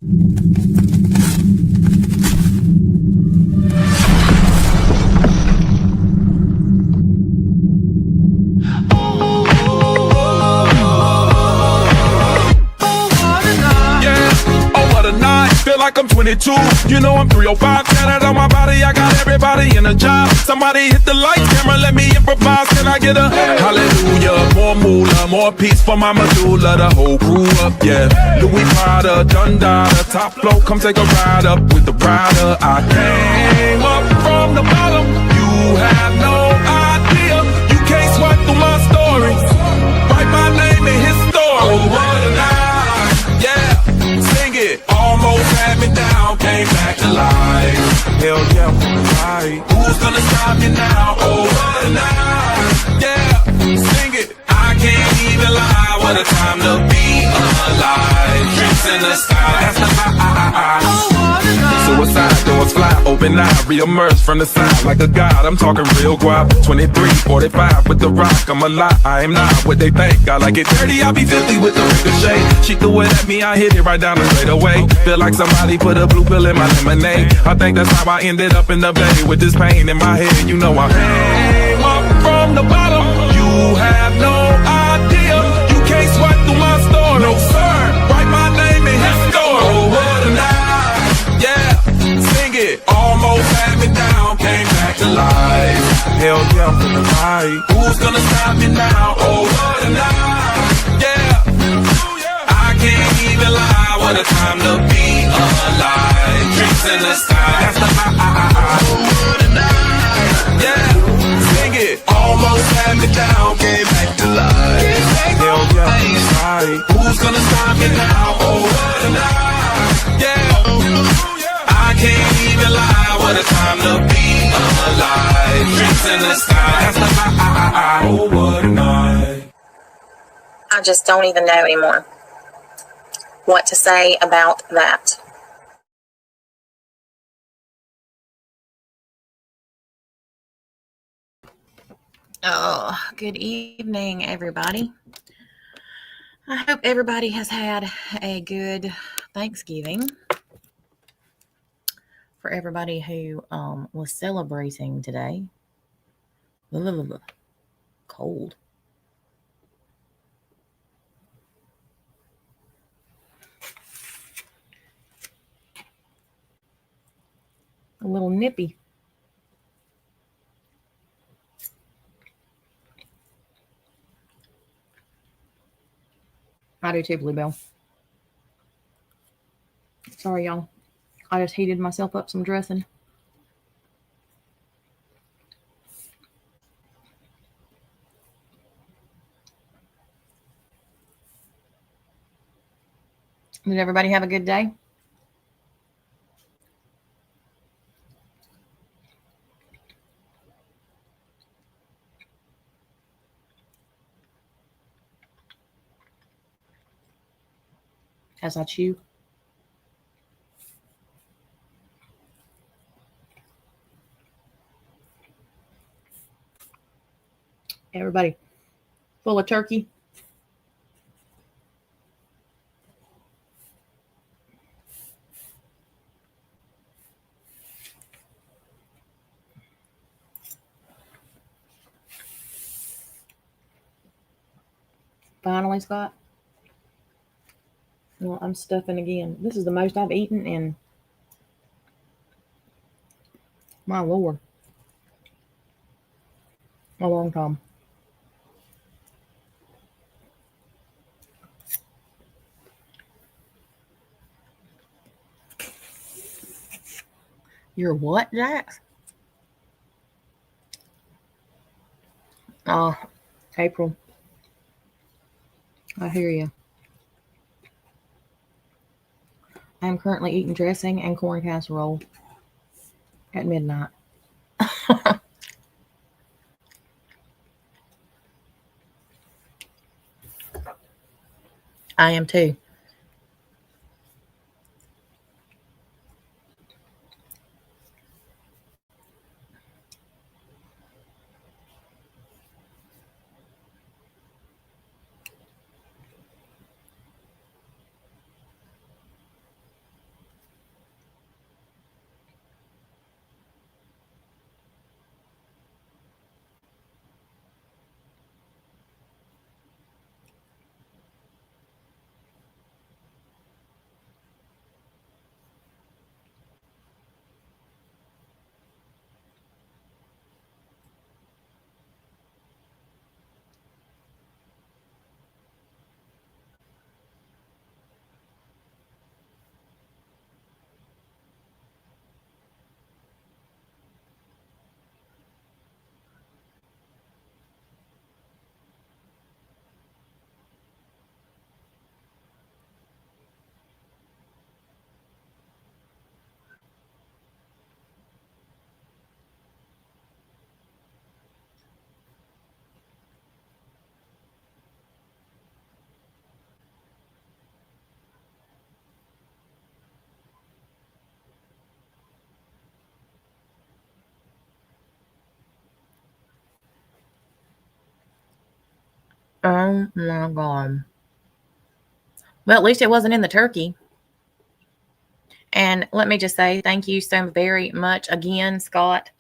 Like I'm 22, you know I'm 305. Tatted on my body, I got everybody in a job. Somebody hit the lights, camera, let me improvise. Can I get a hallelujah? More moolah, more peace for my medulla. The whole crew up, yeah. Louis Prada, Dundada, top flow, come take a ride up with the rider. I came up from the bottom, you have no idea. You can't sweat through my story. Write my name in his story. Oh, what a night, yeah. Sing it. Almost had me down, came back to life. Hell yeah, right. Who's gonna stop you now? Oh, what a night. Yeah, sing it. I can't even lie. What a time to be alive. Drinks in the sky, that's the high. Oh, what a night. Suicide doors fly, open eye, re-emerge from the side like a god. I'm talking real guap. 23, 45 with the rock. I'm a lot, I am not what they think. I like it dirty, I be filthy with the ricochet. She threw it at me, I hit it right down the straight away. Feel like somebody put a blue pill in my lemonade. I think that's how I ended up in the bay with this pain in my head. You know I came up from the bottom. You have no idea. You can't sweat through my story. No sir, write my name in his story. Oh, what a night, yeah. Sing it. Almost had me down, came back to life. Hell yeah, I'm feeling right. Who's gonna stop me now? Oh, what a night, yeah. I can't even lie. What a time to be alive. Drinks in the sky, that's the high. Oh, what a night, yeah. Sing it. Almost had me down, came back to life. Hell yeah, right. Who's gonna stop me now? Oh, what a night, yeah. I can't even lie. What a time to be alive. Drinks in the sky, that's the high. Oh, what a night. I just don't even know anymore what to say about that. Oh, good evening, everybody. I hope everybody has had a good Thanksgiving. For everybody who was celebrating today. Cold. A little nippy. I do too, Bluebell. Sorry, y'all. I just heated myself up some dressing. Did everybody have a good day? As I chew. Everybody full of turkey. Finally, Scott. Well, I'm stuffing again. This is the most I've eaten in, my Lord, a long time. You're what, Jax? April. I hear you. I am currently eating dressing and corn casserole at midnight. I am too. Oh my God. Well, at least it wasn't in the turkey. And let me just say thank you so very much again, Scott,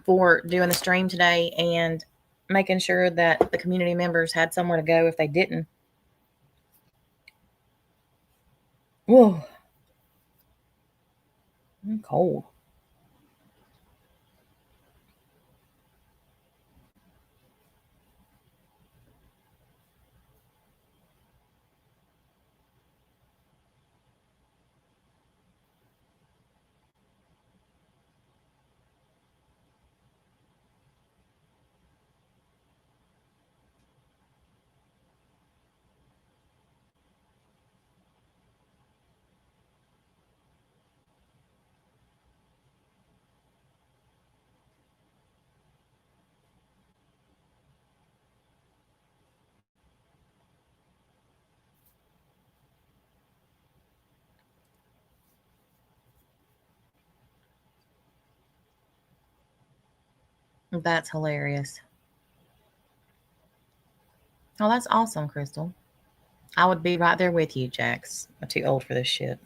for doing the stream today and making sure that the community members had somewhere to go if they didn't. Whoa, I'm cold. That's hilarious. Oh, that's awesome, Crystal. I would be right there with you, Jax. I'm too old for this shit.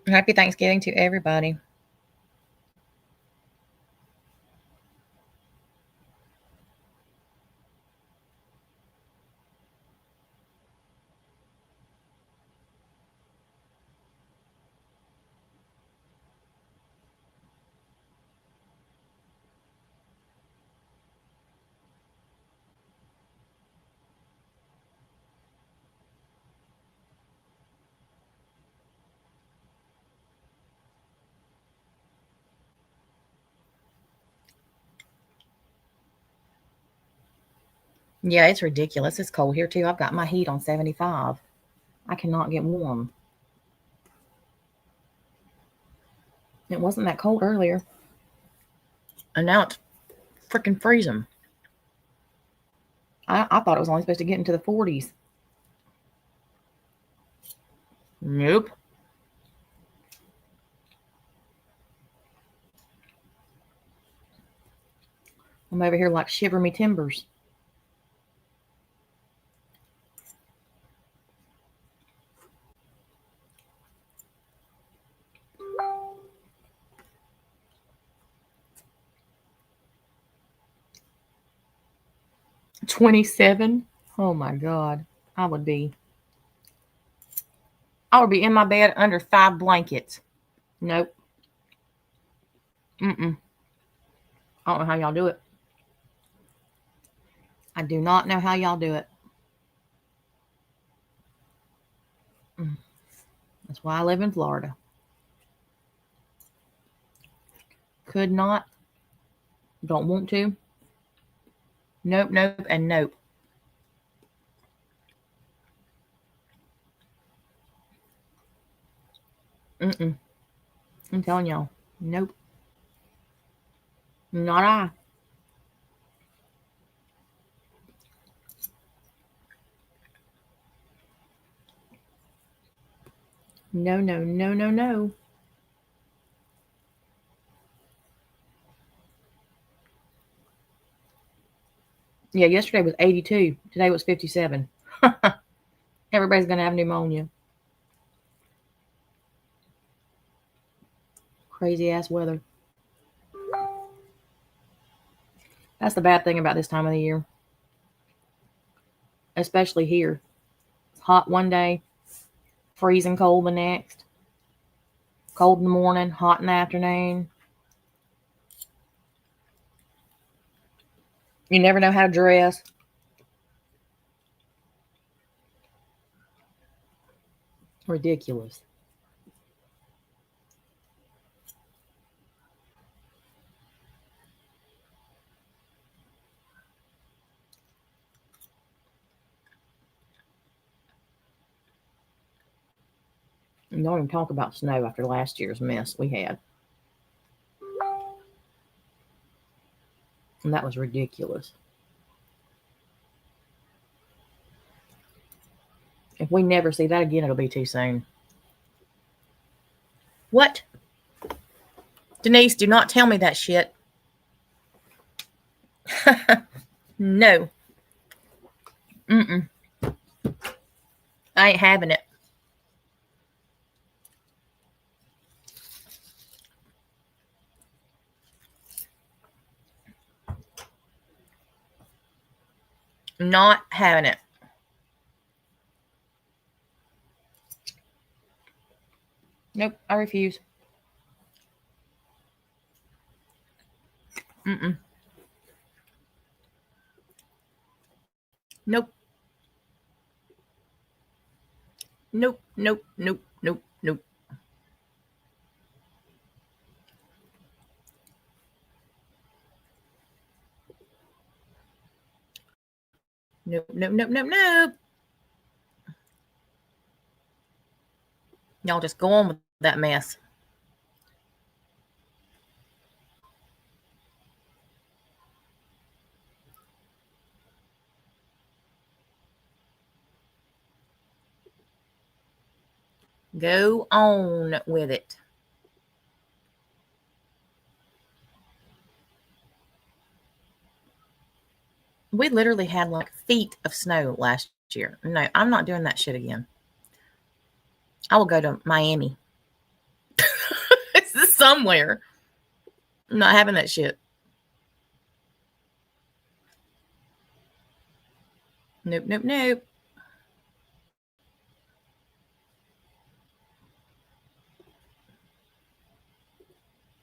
Happy Thanksgiving to everybody. Yeah, it's ridiculous. It's cold here too. I've got my heat on 75. I cannot get warm. It wasn't that cold earlier. And now it's freaking freezing. I thought it was only supposed to get into the 40s. Nope. I'm over here like shiver me timbers. $27. Oh my God. I would be in my bed under 5 blankets. Nope. Mm-mm. I don't know how y'all do it. I do not know how y'all do it. That's why I live in Florida. Could not. Don't want to. Nope, nope, and nope. Mm-mm. I'm telling y'all. Nope. Not I. No, no, no, no, no. Yeah, yesterday was 82. Today was 57. Everybody's going to have pneumonia. Crazy ass weather. That's the bad thing about this time of the year. Especially here. It's hot one day, freezing cold the next. Cold in the morning, hot in the afternoon. You never know how to dress. Ridiculous. Don't even talk about snow after last year's mess we had. And that was ridiculous. If we never see that again, it'll be too soon. What? Denise, do not tell me that shit. No. Mm-mm. I ain't having it. Not having it. Nope, I refuse. Mm-mm. Nope. Nope, nope, nope, nope, nope. Nope, nope, nope, nope, nope. Y'all just go on with that mess. Go on with it. We literally had like feet of snow last year. No, I'm not doing that shit again. I will go to Miami. It's somewhere. I'm not having that shit. Nope, nope, nope.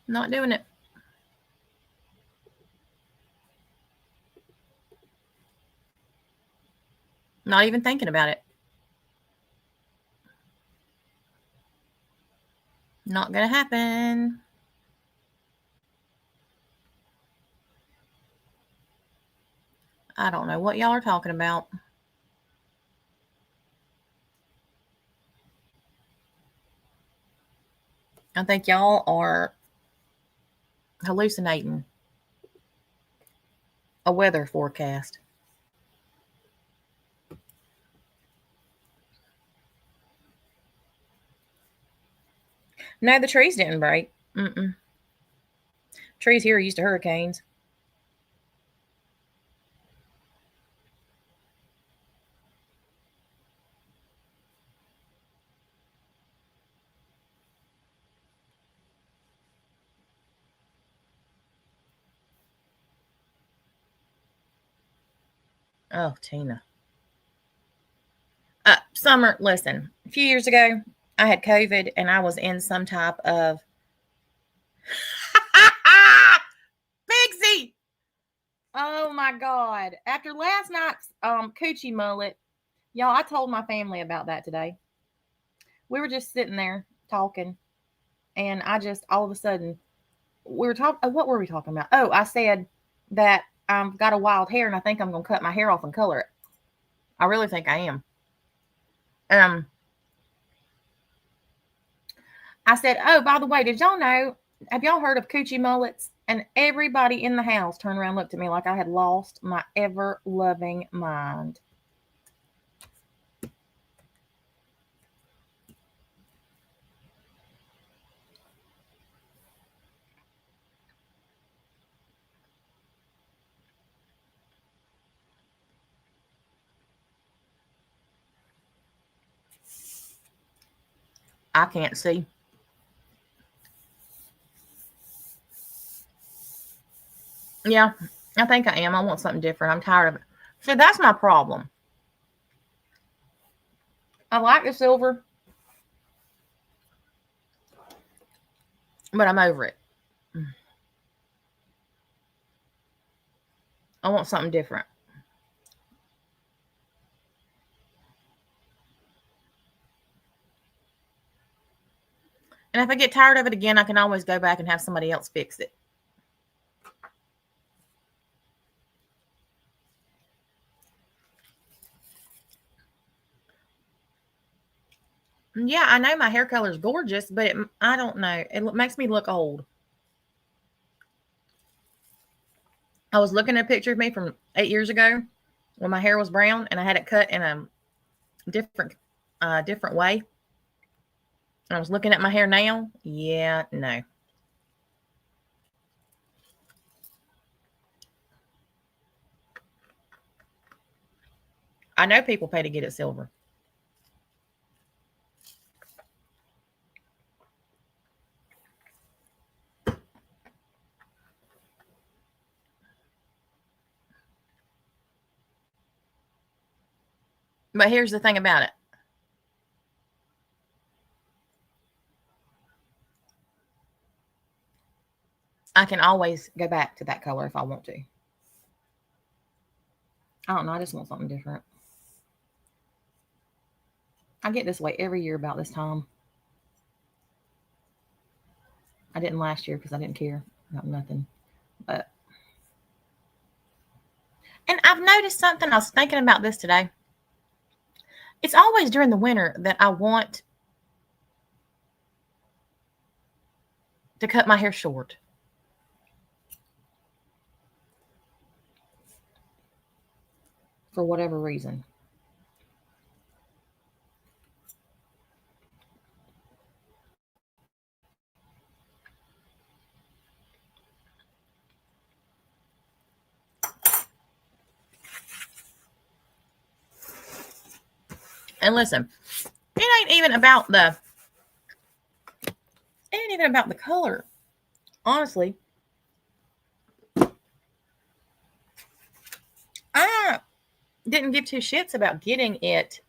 Not doing it. Not even thinking about it. Not gonna happen. I don't know what y'all are talking about. I think y'all are hallucinating a weather forecast. No, the trees didn't break. Mm-mm. Trees here are used to hurricanes. Oh, Tina. Summer, listen, a few years ago, I had COVID and I was in some type of Pixie. Oh my God. After last night's coochie mullet, y'all, I told my family about that today. We were just sitting there talking, and I just all of a sudden we were talking. What were we talking about? Oh, I said that I've got a wild hair and I think I'm gonna cut my hair off and color it. I really think I am. Um, I said, oh, by the way, did y'all know? Have y'all heard of coochie mullets? And everybody in the house turned around and looked at me like I had lost my ever loving mind. I can't see. Yeah, I think I am. I want something different. I'm tired of it. So that's my problem. I like the silver, but I'm over it. I want something different. And if I get tired of it again, I can always go back and have somebody else fix it. Yeah, I know my hair color is gorgeous, but I don't know. It makes me look old. I was looking at a picture of me from 8 years ago when my hair was brown and I had it cut in a different way. And I was looking at my hair now. Yeah, no. I know people pay to get it silver. But here's the thing about it. I can always go back to that color if I want to. I don't know. I just want something different. I get this way every year about this time. I didn't last year because I didn't care about nothing. But and I've noticed something. I was thinking about this today. It's always during the winter that I want to cut my hair short. For whatever reason. And listen, it ain't even about the color. Honestly, I didn't give two shits about getting it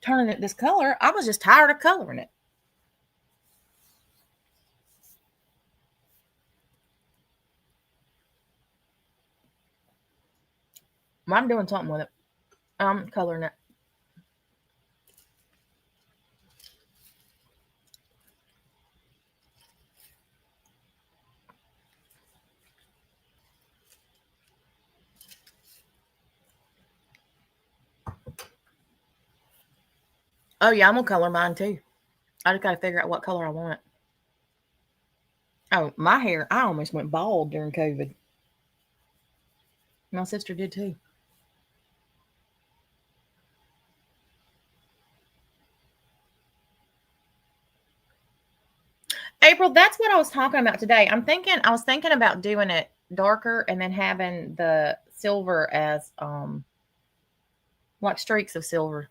turning it this color. I was just tired of coloring it. I'm doing something with it. I'm coloring it. Oh yeah, I'm gonna color mine too. I just gotta figure out what color I want. Oh, my hair, I almost went bald during COVID. My sister did too. April, that's what I was talking about today. I was thinking about doing it darker and then having the silver as like streaks of silver.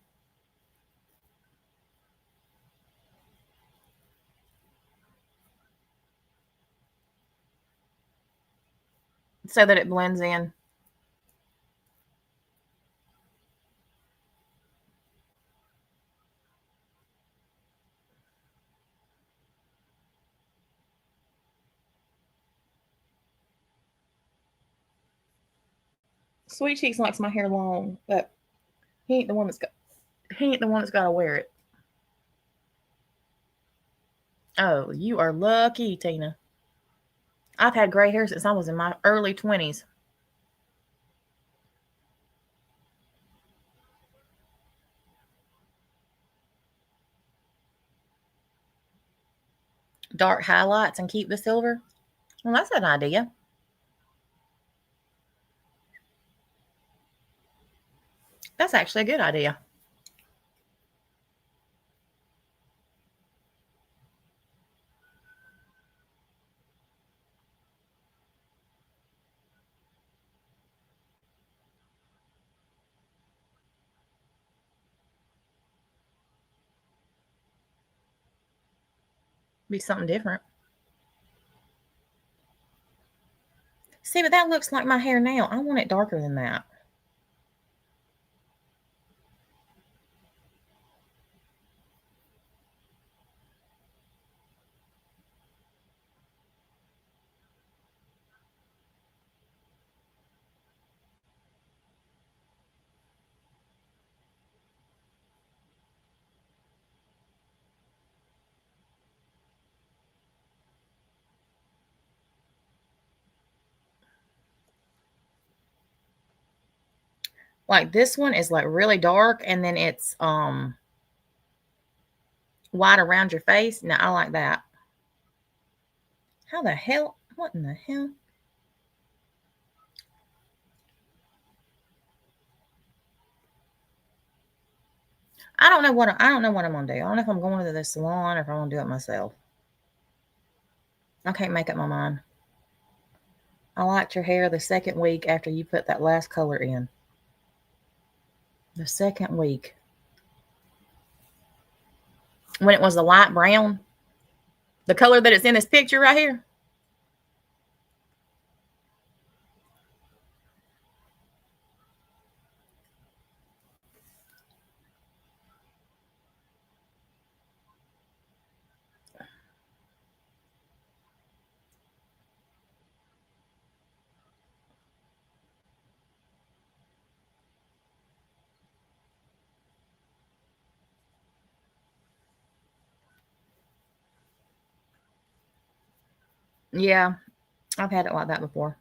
So that it blends in. Sweet Cheeks likes my hair long, but he ain't the one that's got to wear it. Oh, you are lucky, Tina. I've had gray hair since I was in my early 20s. Dark highlights and keep the silver. Well, that's an idea. That's actually a good idea. Be something different. See, but that looks like my hair now. I want it darker than that. Like this one is like really dark and then it's white around your face. No, I like that. How the hell? What in the hell? I don't know what I'm gonna do. I don't know if I'm going to the salon or if I'm gonna do it myself. I can't make up my mind. I liked your hair the second week after you put that last color in. The second week. When it was the light brown. The color that it's in this picture right here. Yeah, I've had it like that before.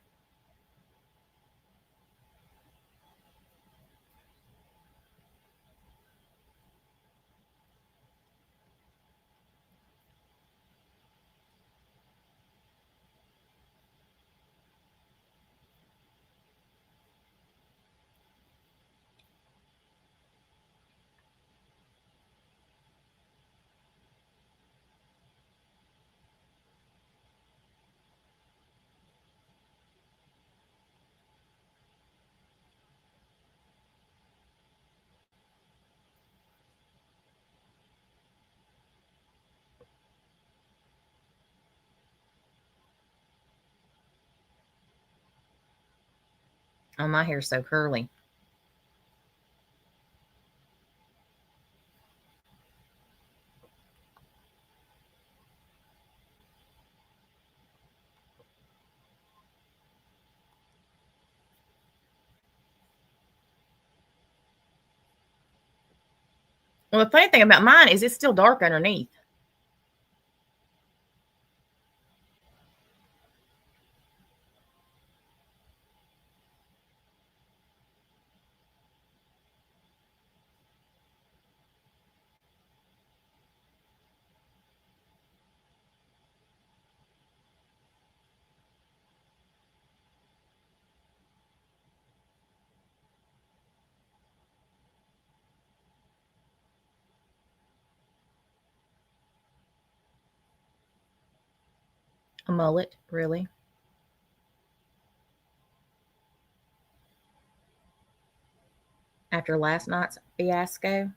Oh, my hair's so curly. Well, the funny thing about mine is it's still dark underneath. A mullet, really. After last night's fiasco.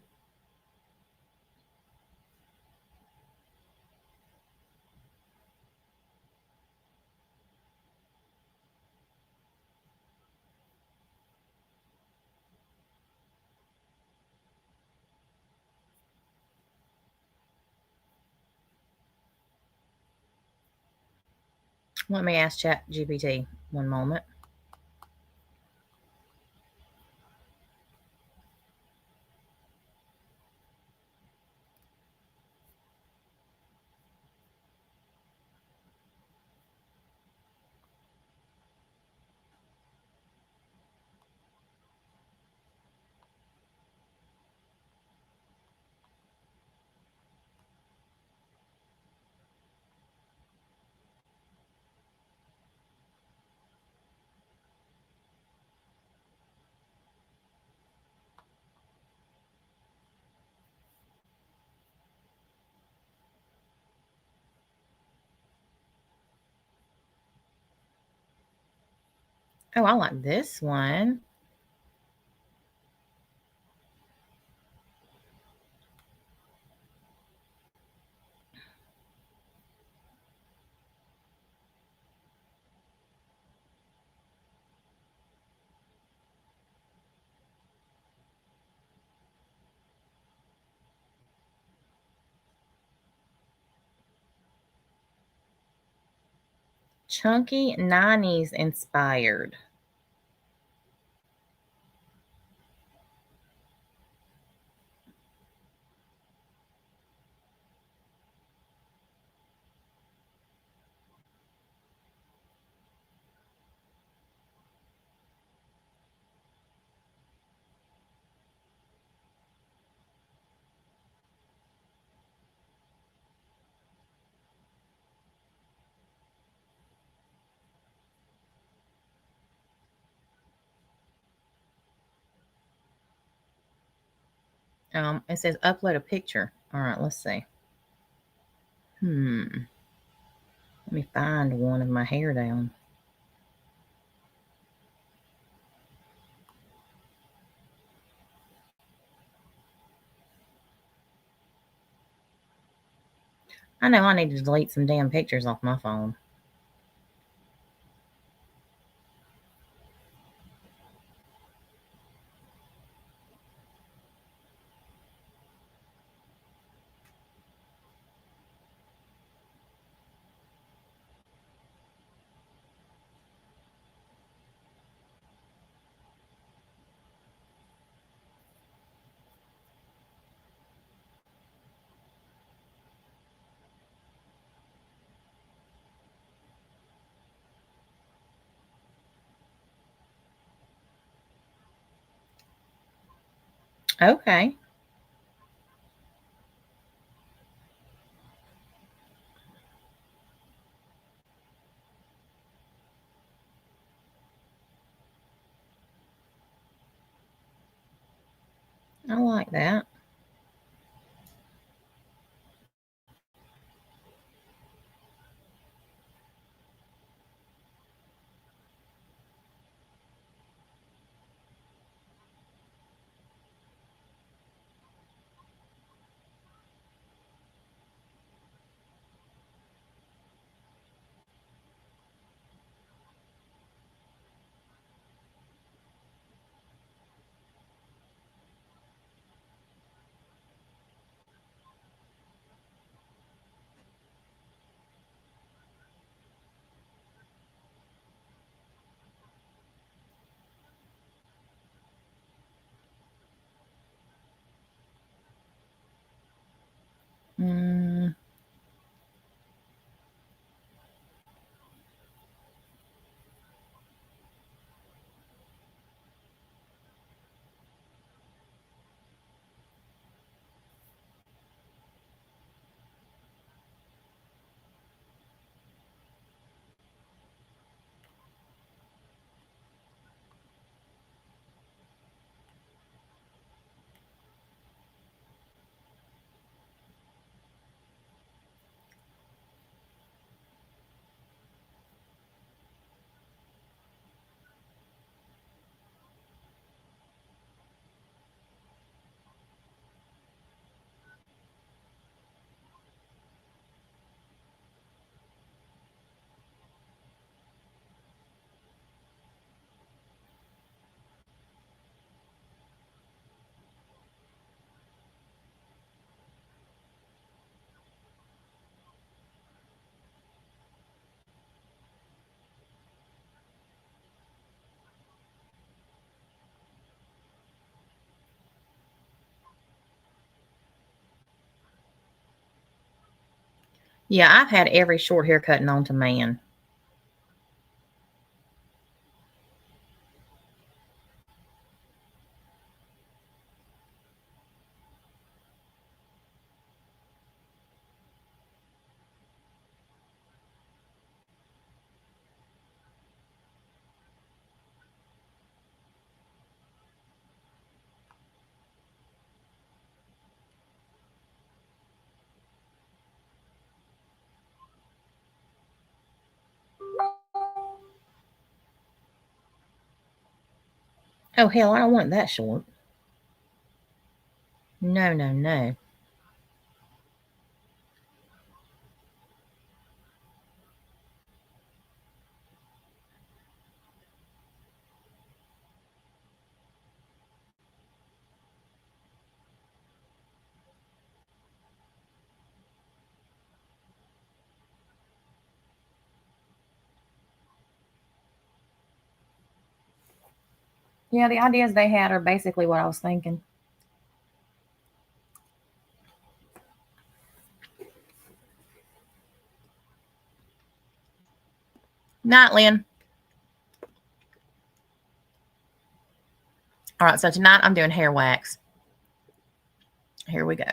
Let me ask Chat GPT one moment. Oh, I like this one. Chunky 90s inspired. It says upload a picture. All right, let's see. Let me find one of my hair down. I know I need to delete some damn pictures off my phone. Okay. I like that. Mm, yeah, I've had every short haircut known to man. Oh, hell, I don't want that short. No, no, no. Yeah, the ideas they had are basically what I was thinking. Night, Lynn. All right, so tonight I'm doing hair wax. Here we go.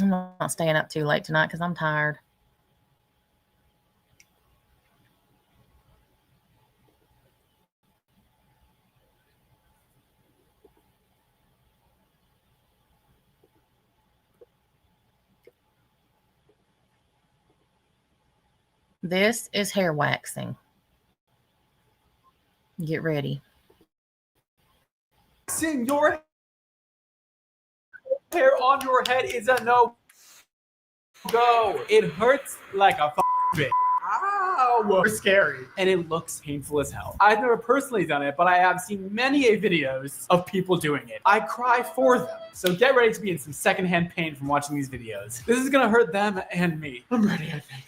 I'm not staying up too late tonight because I'm tired. This is hair waxing. Get ready. Waxing your hair on your head is a no-go. It hurts like a bitch. Ow, scary. And it looks painful as hell. I've never personally done it, but I have seen many videos of people doing it. I cry for them. So get ready to be in some secondhand pain from watching these videos. This is gonna hurt them and me. I'm ready, I think.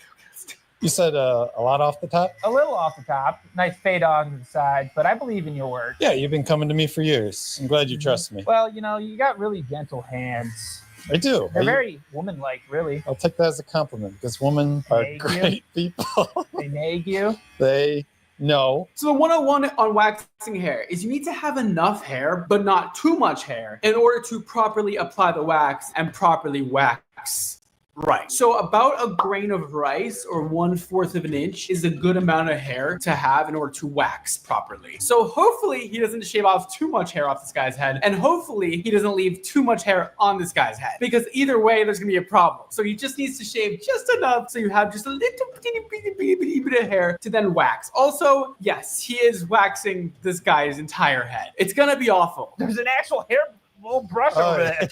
You said a lot off the top? A little off the top. Nice fade on the side, but I believe in your word. Yeah, you've been coming to me for years. I'm glad you trust me. Well, you know, you got really gentle hands. I do. They're very woman-like, really. I'll take that as a compliment because women are Thank great people. They nag you. They know. So the 101 on waxing hair is you need to have enough hair, but not too much hair in order to properly apply the wax and properly wax. Right. So about a grain of rice or 1/4 of an inch is a good amount of hair to have in order to wax properly. So hopefully he doesn't shave off too much hair off this guy's head, and hopefully he doesn't leave too much hair on this guy's head, because either way there's gonna be a problem. So he just needs to shave just enough so you have just a little bitty bit of hair to then wax. Also, yes, he is waxing this guy's entire head. It's gonna be awful. There's an actual hair little brush over there.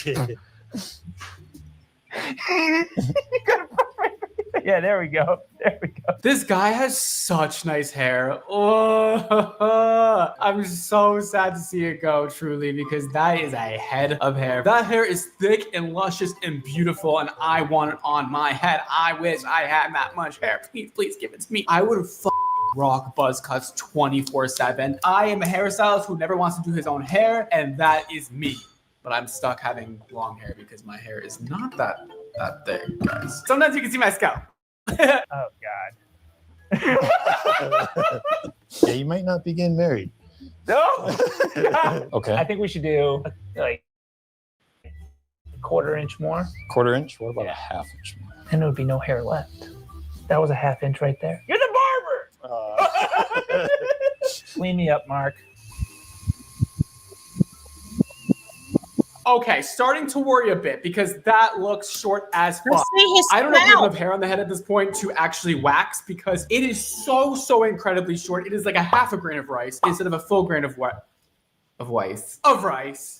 Yeah, there we go. There we go. This guy has such nice hair. Oh, I'm so sad to see it go, truly, because that is a head of hair. That hair is thick and luscious and beautiful, and I want it on my head. I wish I had that much hair. Please, please give it to me. I would rock buzz cuts 24/7. I am a hairstylist who never wants to do his own hair, and that is me. But I'm stuck having long hair because my hair is not that thick, guys. Sometimes you can see my scalp. Oh, God. Yeah, you might not be getting married. No! God. Okay. I think we should do, like, a 1/4 inch more. 1/4 inch? What about a 1/2 inch more? And there would be no hair left. That was a 1/2 inch right there. You're the barber! Clean me up, Mark. Okay, starting to worry a bit because that looks short as fuck. Let's see his I don't know if you have scalp. enough hair on the head at this point to actually wax because it is so incredibly short. It is like a 1/2 grain of rice instead of a full grain of what? Of rice.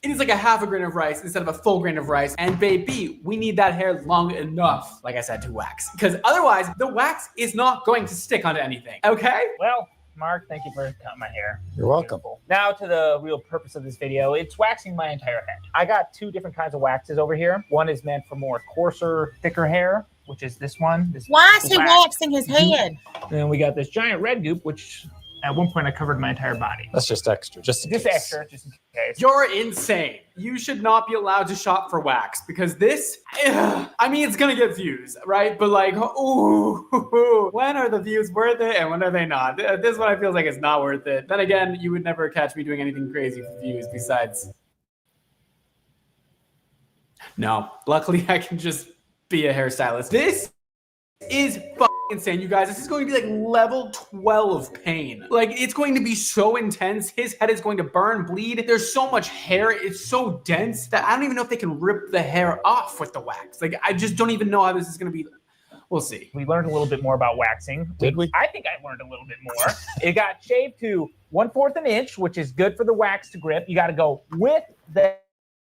It is like a 1/2 grain of rice instead of a full grain of rice. And baby, we need that hair long enough, like I said, to wax. Because otherwise, the wax is not going to stick onto anything. Okay? Well, Mark, thank you for cutting my hair. You're welcome. Beautiful. Now to the real purpose of this video. It's waxing my entire head. I got 2 different kinds of waxes over here. One is meant for more coarser, thicker hair, which is this one. This Why is he wax. waxing his head? And then we got this giant red goop, which at one point I covered my entire body. That's just extra. Just in Just case. extra, just in case. You're insane. You should not be allowed to shop for wax because this, I mean, it's gonna get views, right? But like, ooh, when are the views worth it and when are they not? This one I feel like it's not worth it. Then again, you would never catch me doing anything crazy for views besides. No, luckily I can just be a hairstylist. This is insane, you guys. This is going to be like level 12 pain. Like, it's going to be so intense. His head is going to burn, bleed. There's so much hair. It's so dense that I don't even know if they can rip the hair off with the wax. Like, I just don't even know how this is going to be. We'll see. We learned a little bit more about waxing. Did we? I think I learned a little bit more. It got shaved to 1/4 an inch, which is good for the wax to grip. You got to go with the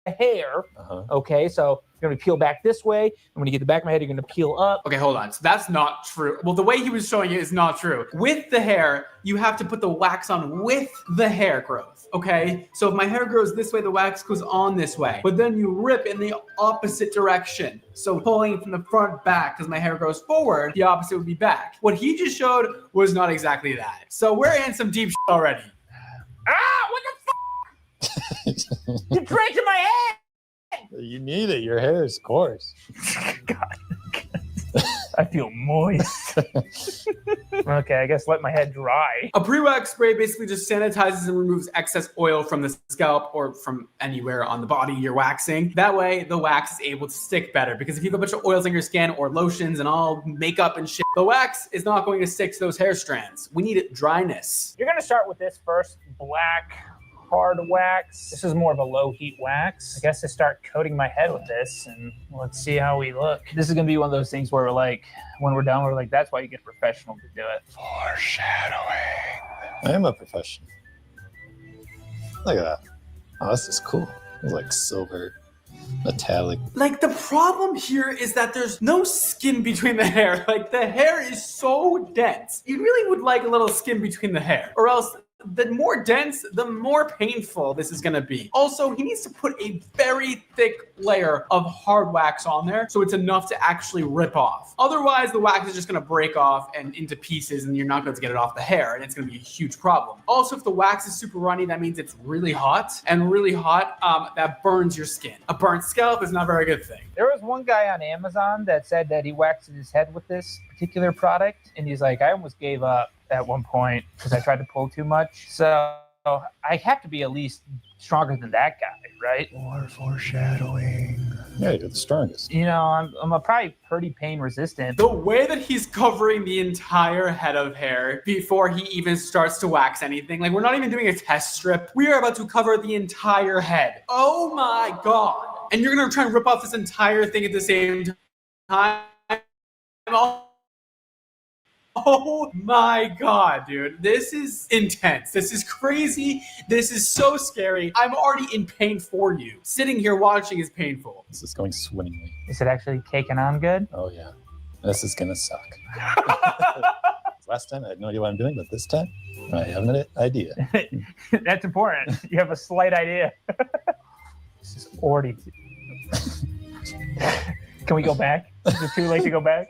hair. Okay, so you're going to peel back this way. And when you get the back of my head, you're going to peel up. Okay, hold on. So that's not true. Well, the way he was showing it is not true. With the hair, you have to put the wax on with the hair growth, okay? So if my hair grows this way, the wax goes on this way. But then you rip in the opposite direction. So pulling from the front back, because my hair grows forward, the opposite would be back. What he just showed was not exactly that. So we're in some deep shit already. Ah, what the fuck? You're drenching my head. You need it. Your hair is coarse. God. I feel moist. Okay, I guess let my head dry. A pre-wax spray basically just sanitizes and removes excess oil from the scalp or from anywhere on the body you're waxing. That way, the wax is able to stick better because if you have a bunch of oils on your skin or lotions and all makeup and shit, the wax is not going to stick to those hair strands. We need dryness. You're going to start with this first black hard wax. This is more of a low heat wax. I guess I start coating my head with this and let's see how we look. This is gonna be one of those things where we're like, when we're done, we're like, that's why you get a professional to do it. Foreshadowing. I am a professional. Look at that. Oh, this is cool. It's like silver, metallic. Like, the problem here is that there's no skin between the hair. Like, the hair is so dense. You really would like a little skin between the hair, or else the more dense, the more painful this is going to be. Also, he needs to put a very thick layer of hard wax on there so it's enough to actually rip off. Otherwise, the wax is just going to break off and into pieces and you're not going to get it off the hair, and it's going to be a huge problem. Also, if the wax is super runny, that means it's really hot, and really hot, that burns your skin. A burnt scalp is not a very good thing. There was one guy on Amazon that said that he waxed his head with this particular product, and he's like, I almost gave up at one point because I tried to pull too much. So I have to be at least stronger than that guy, right? More foreshadowing. Yeah, you're the strongest. You know, I'm probably pretty pain resistant. The way that he's covering the entire head of hair before he even starts to wax anything, like, we're not even doing a test strip. We are about to cover the entire head. Oh my God. And you're going to try and rip off this entire thing at the same time? Oh my God, dude. This is intense. This is crazy. This is so scary. I'm already in pain for you. Sitting here watching is painful. This is going swimmingly. Is it actually taking on good? Oh, yeah. This is going to suck. Last time I had no idea what I'm doing, but this time I have an idea. That's important. You have a slight idea. This is already. Can we go back? Is it too late to go back?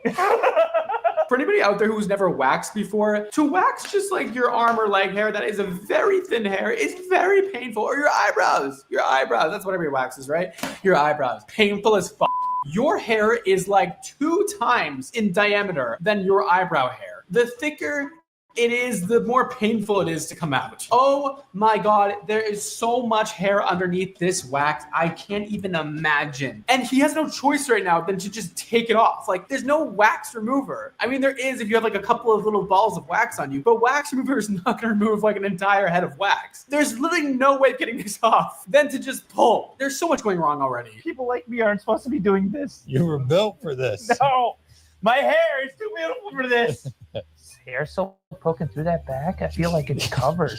For anybody out there who's never waxed before, to wax just like your arm or leg hair that is a very thin hair is very painful. Or your eyebrows. Your eyebrows. That's what every wax is, right? Your eyebrows. Painful as fuck. Your hair is like 2 times in diameter than your eyebrow hair. The thicker it is, the more painful it is to come out. Oh my God, there is so much hair underneath this wax. I can't even imagine. And he has no choice right now than to just take it off. Like, there's no wax remover. I mean, there is if you have like a couple of little balls of wax on you, but wax remover is not gonna remove like an entire head of wax. There's literally no way of getting this off than to just pull. There's so much going wrong already. People like me aren't supposed to be doing this. You were built for this. No, my hair is too beautiful for this. Is hair still poking through that back? I feel like it's covered.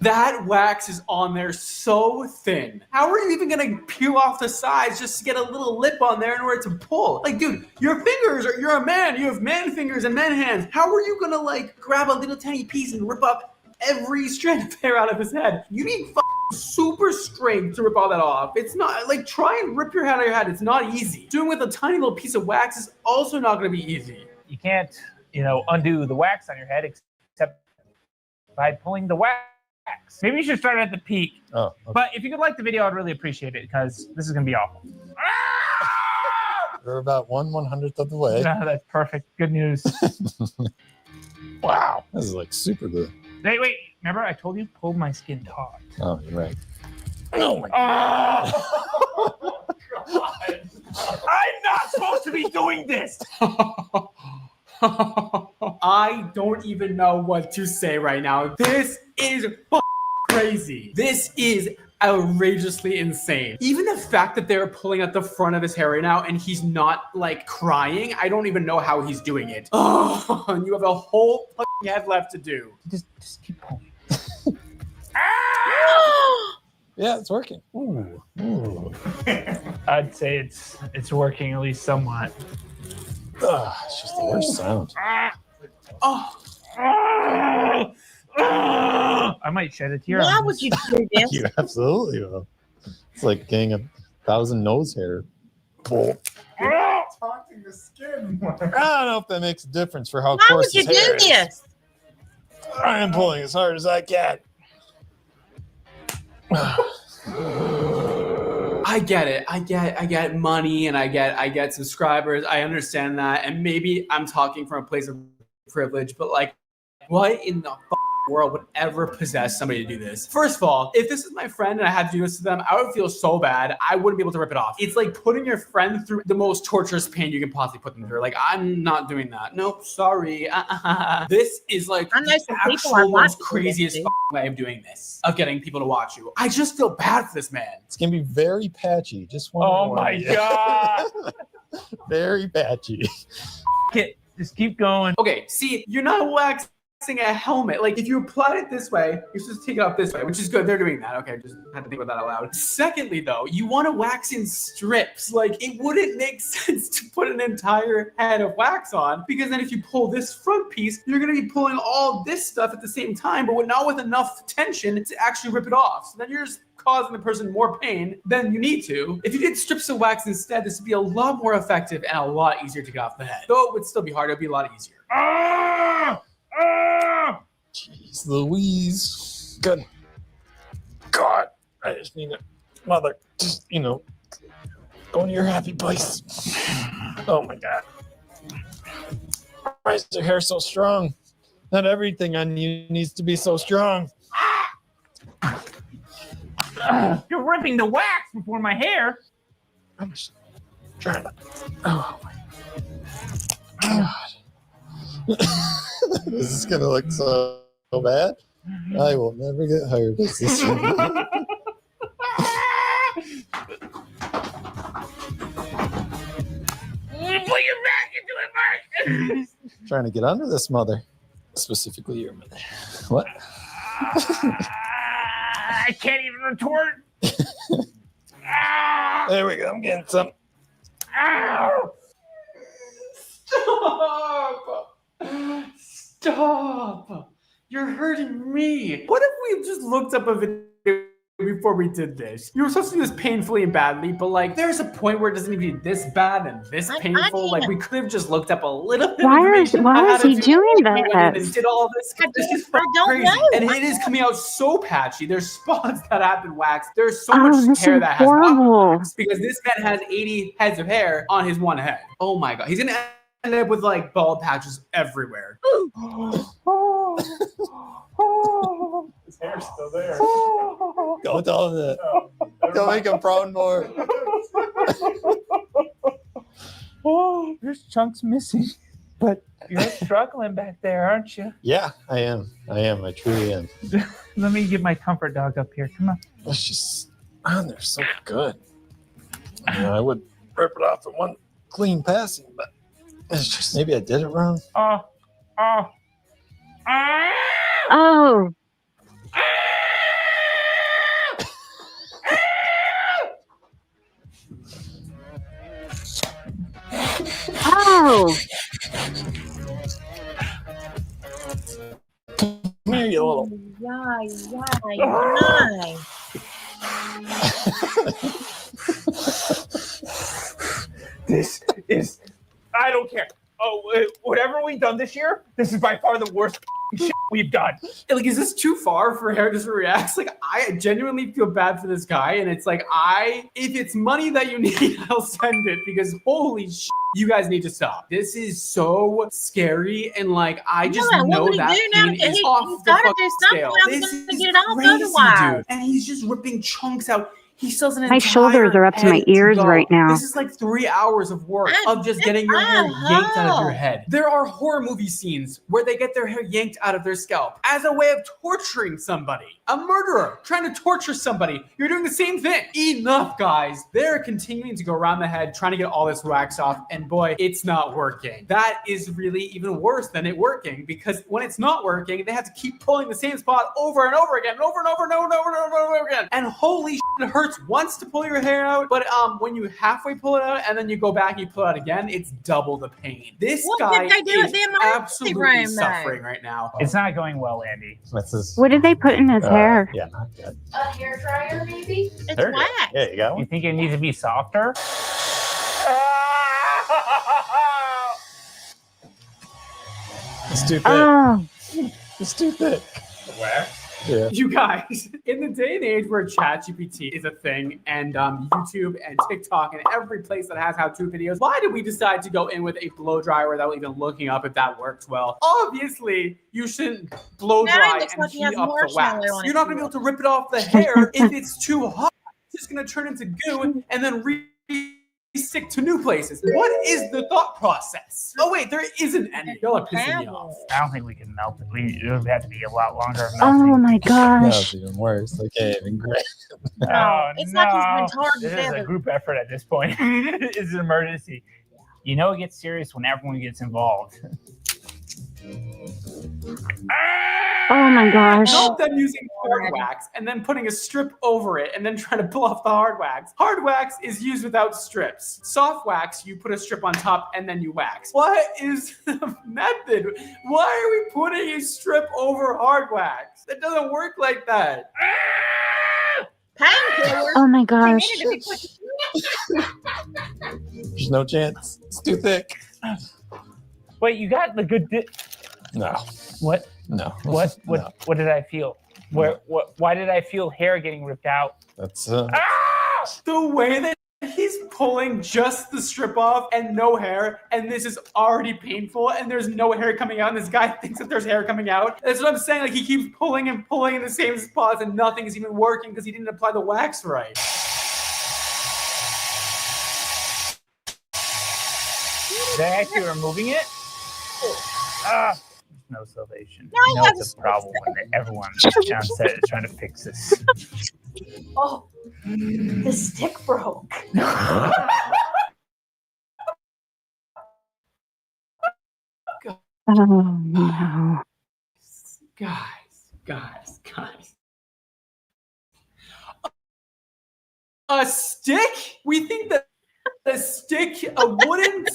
That wax is on there so thin. How are you even gonna peel off the sides just to get a little lip on there in order to pull? Like, dude, your fingers are, you're a man. You have man fingers and man hands. How are you gonna like grab a little tiny piece and rip up every strand of hair out of his head? You need super strength to rip all that off. It's not like, try and rip your head out of your head. It's not easy. Doing with a tiny little piece of wax is also not gonna be easy. You can't, undo the wax on your head except by pulling the wax. Maybe you should start at the peak. Oh, okay. But if you could like the video, I'd really appreciate it because this is going to be awful. We're about 1/100th of the way. No, that's perfect. Good news. Wow. This is like super good. Wait. Remember I told you pull my skin taut. Oh, you're right. Oh, my Oh, God. I'm not supposed to be doing this. I don't even know what to say right now. This is crazy. This is outrageously insane. Even the fact that they're pulling at the front of his hair right now and he's not like crying, I don't even know how he's doing it. Oh, and you have a whole head left to do. Just keep pulling. Yeah, it's working. Ooh. I'd say it's working at least somewhat. Ugh, it's just the worst sound. Oh, I might shed a tear. Why on would this. you do this? You absolutely will. It's like getting 1,000 nose hair. taunting the skin. I don't know if that makes a difference for how Why coarse would you his hair do is. this? I am pulling as hard as I can. I get it. I get money and I get subscribers. I understand that. And maybe I'm talking from a place of privilege, but like, what in the world would ever possess somebody to do this. First of all, if this is my friend and I had to do this to them, I would feel so bad. I wouldn't be able to rip it off. It's like putting your friend through the most torturous pain you can possibly put them through. Like, I'm not doing that. Nope, sorry. This is like I know the some people I actual like most to do craziest this, way of doing this, of getting people to watch you. I just feel bad for this man. It's gonna be very patchy. Just one. Oh my God. Very patchy. Just keep going. Okay, see, you're not waxing a helmet. Like, if you applied it this way, you're supposed to take it up this way, which is good. They're doing that. Okay, just had to think about that out loud. Secondly, though, you want to wax in strips. Like, it wouldn't make sense to put an entire head of wax on, because then if you pull this front piece, you're going to be pulling all this stuff at the same time, but not with enough tension to actually rip it off. So then you're just causing the person more pain than you need to. If you did strips of wax instead, this would be a lot more effective and a lot easier to get off the head. Though it would still be hard, it would be a lot easier. Jeez Louise. Good God. I just need a mother. Just, go to your happy place. Oh my God. Why is your hair so strong? Not everything on you needs to be so strong. You're ripping the wax before my hair. I'm just trying to. Oh my God. This is gonna look so bad. I will never get hired as this one. Put your back into it, Mark. Trying to get under this mother. Specifically your mother. What? I can't even retort. There we go. I'm getting some. Ow. Stop! You're hurting me. What if we just looked up a video before we did this? You were supposed to do this painfully and badly, but like, there's a point where it doesn't even be this bad and this I painful. Like, we could have just looked up a little bit. Why is he doing And that? did all this. This is I don't crazy, know. and it is coming out so patchy. There's spots that have been waxed. There's so Oh, much this hair is that has not been horrible. waxed because this man has 80 heads of hair on his one head. Oh my God, he's gonna end up with like bald patches everywhere. His hair's still there. Don't tell him that. Don't make him proud more. Oh, there's chunks missing. But you're struggling back there, aren't you? Yeah, I am. I truly am. Let me get my comfort dog up here. Come on. It's just, they're so good. I would rip it off in one clean passing, but it's just maybe I did it wrong. Oh. Oh, oh, Come here, you little. Why? This is. I don't care. Oh, whatever we've done this year, this is by far the worst shit we've done. Like, is this too far for hair just reacts? Like, I genuinely feel bad for this guy, and it's like, if it's money that you need, I'll send it, because holy shit, you guys need to stop. This is so scary, and like, I just Yeah, what know would he that do now? pain is He's off the gotta fucking do something scale. else This to is get it off crazy, otherwise. dude. And he's just ripping chunks out. He sells an My shoulders are up to my head ears go. right now. This is like 3 hours of work of just It's getting your hair yanked out of your a head. There are horror movie scenes where they get their hair yanked out of their scalp as a way of torturing somebody. A murderer trying to torture somebody. You're doing the same thing. Enough, guys. They're continuing to go around the head trying to get all this wax off, and boy, it's not working. That is really even worse than it working, because when it's not working, they have to keep pulling the same spot over and over again, over and over and over and over and over and over again. And holy shit, it hurts once to pull your hair out, but when you halfway pull it out and then you go back and you pull it out again, it's double the pain. This What guy did they do at is the emergency absolutely room, though? suffering right now. It's not going well, Andy. This is, what did they put in his hair? Yeah, not good. A hair dryer, maybe? It's There you go. wax. Yeah, you got You one. think it needs to be softer? It's too thick. Oh, It's too thick. Wax? Yeah. You guys, in the day and age where ChatGPT is a thing and YouTube and TikTok and every place that has how-to videos, why did we decide to go in with a blow dryer without even looking up if that works well? Obviously, you shouldn't blow Now it dry looks and like he heat has up the marshmallow wax. on You're his not going to be able to rip it off the hair if it's too hot. It's just going to turn into goo and then stick to new places. What is the thought process? Oh wait, there isn't any. Y'all are pissing me off. I don't think we can melt it. It would have to be a lot longer of Oh melting. my No, gosh. it's even worse. They can't even grab. Oh, It's no. like he's been tarred This and is a feathered. group effort at this point. It's an emergency. You know it gets serious when everyone gets involved. Oh my gosh. Not them using hard wax and then putting a strip over it and then trying to pull off the hard wax. Hard wax is used without strips. Soft wax, you put a strip on top and then you wax. What is the method? Why are we putting a strip over hard wax? That doesn't work like that. Painkiller. Oh my He gosh. needed to be put- There's no chance. It's too thick. Wait, you got the good. No. What? No. What? What? No. What did I feel? Why did I feel hair getting ripped out? That's The way that he's pulling just the strip off and no hair, and this is already painful, and there's no hair coming out, and this guy thinks that there's hair coming out. That's what I'm saying. Like, he keeps pulling and pulling in the same spots, and nothing is even working because he didn't apply the wax right. They're actually removing it? Ah, there's no salvation. No, You know that's it's a problem when everyone on set is trying to fix this. Oh, the stick broke. Oh no. Guys. A stick? We think that a stick, a wooden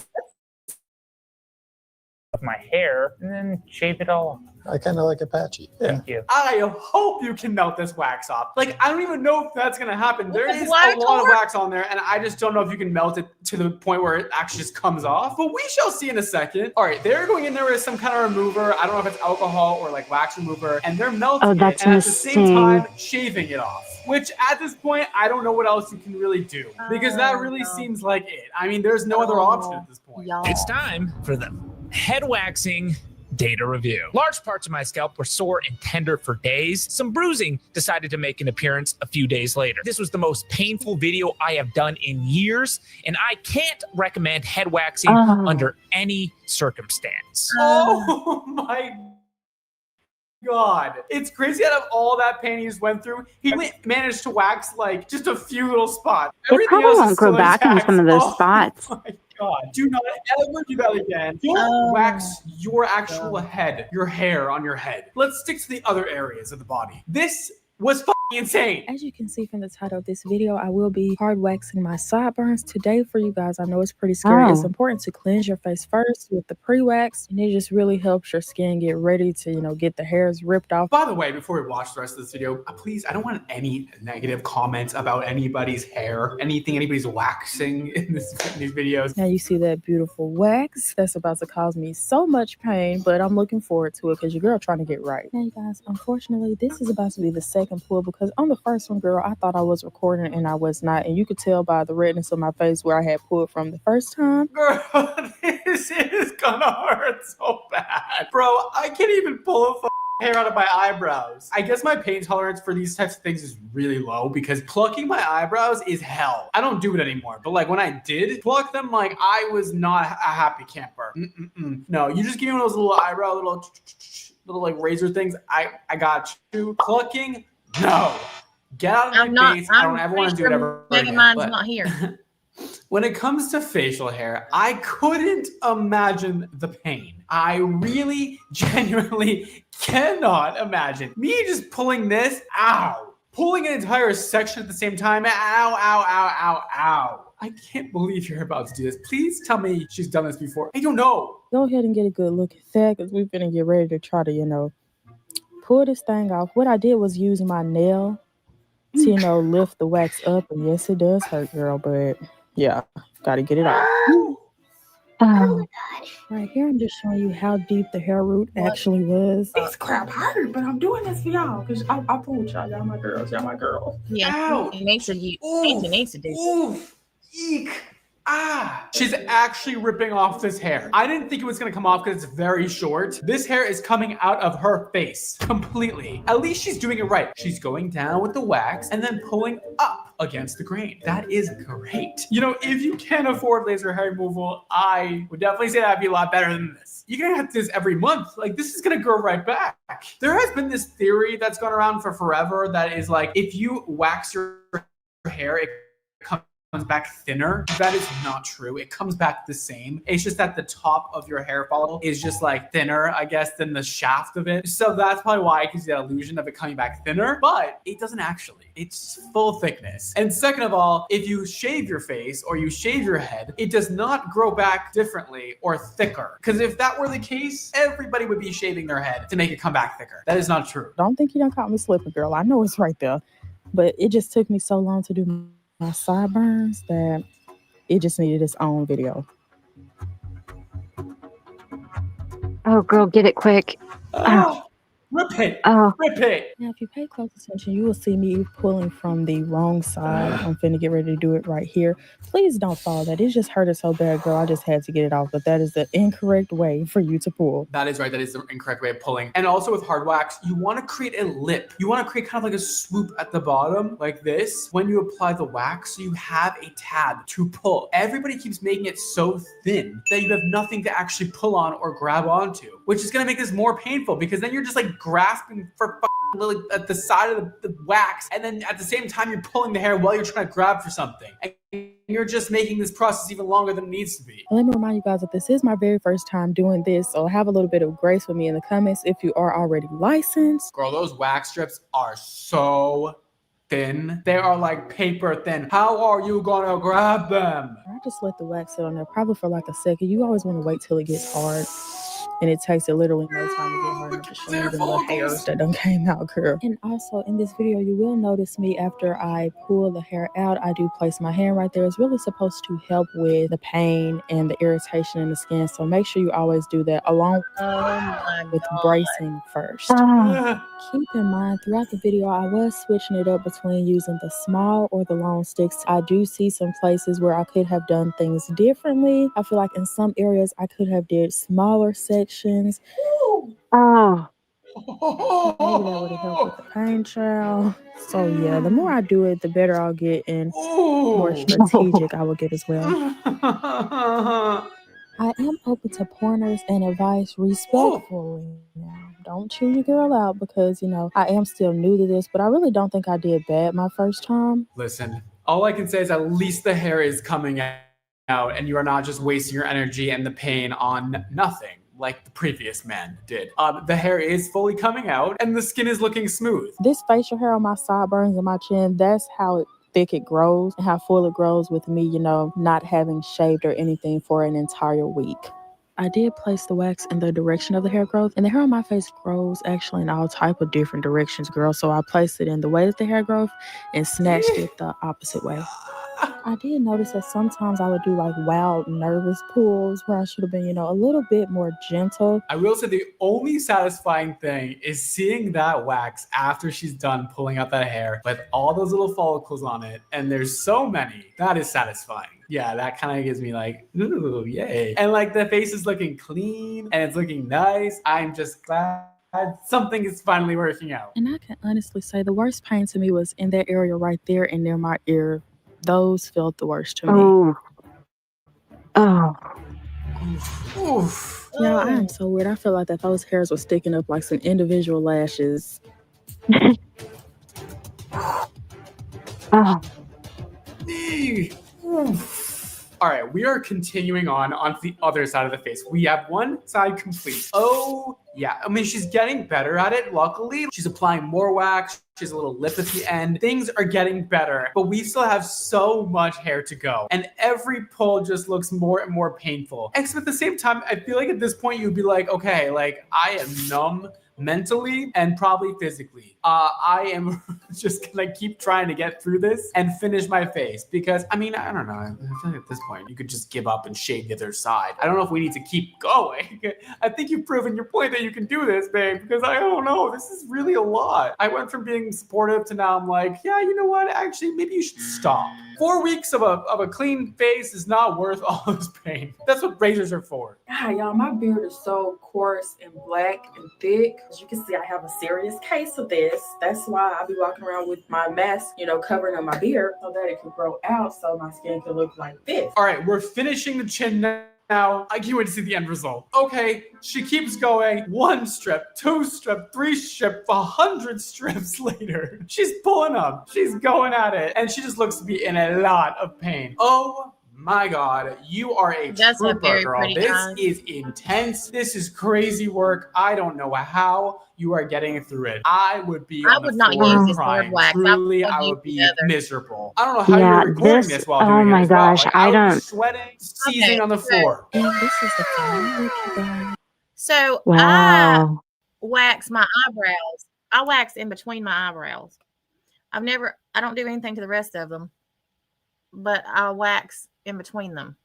Of my hair and then shave it all off. I kind of like Apache. Yeah. Thank you. I hope you can melt this wax off. Like, I don't even know if that's gonna happen. There With the is a lot of Gladiator? wax on there, and I just don't know if you can melt it to the point where it actually just comes off. But we shall see in a second. All right, they're going in there with some kind of remover. I don't know if it's alcohol or like wax remover, and they're melting Oh, that's it, and at the same insane. time shaving it off. Which at this point, I don't know what else you can really do because that really no. seems like it. I mean, there's no other option at this point. Y'all. It's time for the head waxing data review. Large parts of my scalp were sore and tender for days. Some bruising decided to make an appearance a few days later. This was the most painful video I have done in years, and I can't recommend head waxing Oh. under any circumstance. Oh my God. It's crazy out of all that pain he just went through, he only managed to wax like just a few little spots. It Everything probably else is won't grow still back in intact. some of those Oh spots. my God. Do not ever do that again. Don't Oh. wax your actual head, your hair on your head. Let's stick to the other areas of the body. This was fucking insane. As you can see from the title of this video, I will be hard waxing my sideburns today for you guys. I know it's pretty scary. It's Oh. important to cleanse your face first with the pre-wax, and it just really helps your skin get ready to, get the hairs ripped off. By the way, before we watch the rest of this video, please, I don't want any negative comments about anybody's hair, anything anybody's waxing in these videos. Now you see that beautiful wax that's about to cause me so much pain, but I'm looking forward to it because your girl trying to get right. Now you guys, unfortunately, this is about to be the second pull because on the first one, girl, I thought I was recording and I was not. And you could tell by the redness of my face where I had pulled from the first time. Girl, this is gonna hurt so bad. Bro, I can't even pull a hair out of my eyebrows. I guess my pain tolerance for these types of things is really low because plucking my eyebrows is hell. I don't do it anymore, but like when I did pluck them, like I was not a happy camper. No, you just give me those little eyebrow, little like razor things. I got you. Plucking, no. Get out of my face. I don't ever want to do it ever again. Mine's But- not here. When it comes to facial hair, I couldn't imagine the pain. I really, genuinely cannot imagine me just pulling this, pulling an entire section at the same time. Ow. I can't believe you're about to do this. Please tell me she's done this before. I don't know. Go ahead and get a good look at that because we're going to get ready to try to, pull this thing off. What I did was use my nail to, lift the wax up. And yes, it does hurt, girl, but yeah, got to get it off. Oh, Right here, I'm just showing you how deep the hair root actually was. This crap hurt, but I'm doing this for y'all because I told y'all, y'all my girls, y'all my girls. Yeah, Ow. it needs to you. Oof. It needs to do. Oof. Eek. Ah. She's actually ripping off this hair. I didn't think it was gonna come off because it's very short. This hair is coming out of her face completely. At least she's doing it right. She's going down with the wax and then pulling up against the grain. That is great. You know, if you can afford laser hair removal, I would definitely say that'd be a lot better than this. You're gonna have to do this every month. Like, this is gonna grow right back. There has been this theory that's gone around for forever that is like, if you wax your hair, it comes back thinner. That is not true. It comes back the same. It's just that the top of your hair follicle is just like thinner, I guess, than the shaft of it. So that's probably why it gives you that illusion of it coming back thinner, but it doesn't actually. It's full thickness. And second of all, if you shave your face or you shave your head, it does not grow back differently or thicker. Because if that were the case, everybody would be shaving their head to make it come back thicker. That is not true. Don't think you done caught me slipping, girl. I know it's right there. But it just took me so long to do my sideburns that it just needed its own video. oh, girl, get it quick. Oh, rip it. Oh, Rip it. Now, if you pay close attention, you will see me pulling from the wrong side. I'm finna get ready to do it right here. Please don't follow that. It just hurted so bad, girl. I just had to get it off. But that is the incorrect way for you to pull. That is right. That is the incorrect way of pulling. And also with hard wax, you want to create a lip. You want to create kind of like a swoop at the bottom, like this, when you apply the wax, so you have a tab to pull. Everybody keeps making it so thin that you have nothing to actually pull on or grab onto, which is going to make this more painful because then you're just like grasping for like at the side of the wax, and then at the same time you're pulling the hair while you're trying to grab for something. And you're just making this process even longer than it needs to be. Let me remind you guys that this is my very first time doing this, so have a little bit of grace with me in the comments if you are already licensed. Girl, those wax strips are so thin. They are like paper thin. How are you gonna grab them? I just let the wax sit on there probably for like a second. You always want to wait till it gets hard. And it takes it literally no time to get hard enough to show you the little hairs that done came out, girl. And also in this video, you will notice me after I pull the hair out, I do place my hand right there. It's really supposed to help with the pain and the irritation in the skin. So make sure you always do that along with bracing first. oh, Keep in mind, throughout the video, I was switching it up between using the small or the long sticks. I do see some places where I could have done things differently. I feel like in some areas I could have did smaller sections. oh. Maybe that would have helped with the pain, child. So yeah, the more I do it, the better I'll get and more strategic I will get as well. I am open to pointers and advice respectfully. Now, don't chew your girl out because, you know, I am still new to this, but I really don't think I did bad my first time. Listen, all I can say is at least the hair is coming out and you are not just wasting your energy and the pain on nothing like the previous man did. The hair is fully coming out and the skin is looking smooth. This facial hair on my sideburns and my chin, that's how thick it grows and how full it grows with me, you know, not having shaved or anything for an entire week. I did place the wax in the direction of the hair growth, and the hair on my face grows actually in all type of different directions, girl. So I placed it in the way that the hair grows and snatched it the opposite way. I did notice that sometimes I would do like wild, nervous pulls where I should have been, you know, a little bit more gentle. I will say the only satisfying thing is seeing that wax after she's done pulling out that hair with all those little follicles on it. And there's so many. That is satisfying. Yeah, that kind of gives me like, ooh, yay. And like the face is looking clean and it's looking nice. I'm just glad something is finally working out. And I can honestly say the worst pain to me was in that area right there and near my ear. Those felt the worst to me. Oh. Oh. Oof. Yeah, I am so weird. I feel like that those hairs were sticking up like some individual lashes. Oh. Oof. All right, we are continuing on onto the other side of the face. We have one side complete. Oh Yeah, I mean, she's getting better at it, luckily. She's applying more wax. She's a little lip at the end. Things are getting better, but we still have so much hair to go. And every pull just looks more and more painful. Except at the same time, I feel like at this point you'd be like, okay, like I am numb mentally and probably physically. I am just gonna keep trying to get through this and finish my face because, I mean, I don't know. I feel like at this point you could just give up and shave the other side. I don't know if we need to keep going. I think you've proven your point that you can do this, babe, because I don't know. This is really a lot. I went from being supportive to now I'm like, yeah, you know what? Actually, maybe you should stop. 4 weeks of a clean face is not worth all this pain. That's what razors are for. God, y'all, my beard is so coarse and black and thick. As you can see, I have a serious case of this. That's why I be walking around with my mask, covering up my beard so that it can grow out so my skin can look like this. All right, we're finishing the chin now. I can't wait to see the end result. Okay, she keeps going. 1 strip, 2 strip, 3 strip, 100 strips later. She's pulling up. She's going at it. And she just looks to be in a lot of pain. Oh my God, you are a That's a trooper, very girl. pretty This eyes. is intense. This is crazy work. I don't know how you are getting through it. I would be I on the would not floor use this crying. hard wax. Truly, I I would would be use the other. miserable. I don't know how Yeah, you're recording this- this while oh doing it my as well. gosh, Like, I would be don't- sweating, seizing Okay, on the so- floor. And this is the final look, you guys. So I Wow. wax my eyebrows. I wax in between my eyebrows. I don't do anything to the rest of them, but I wax in between them.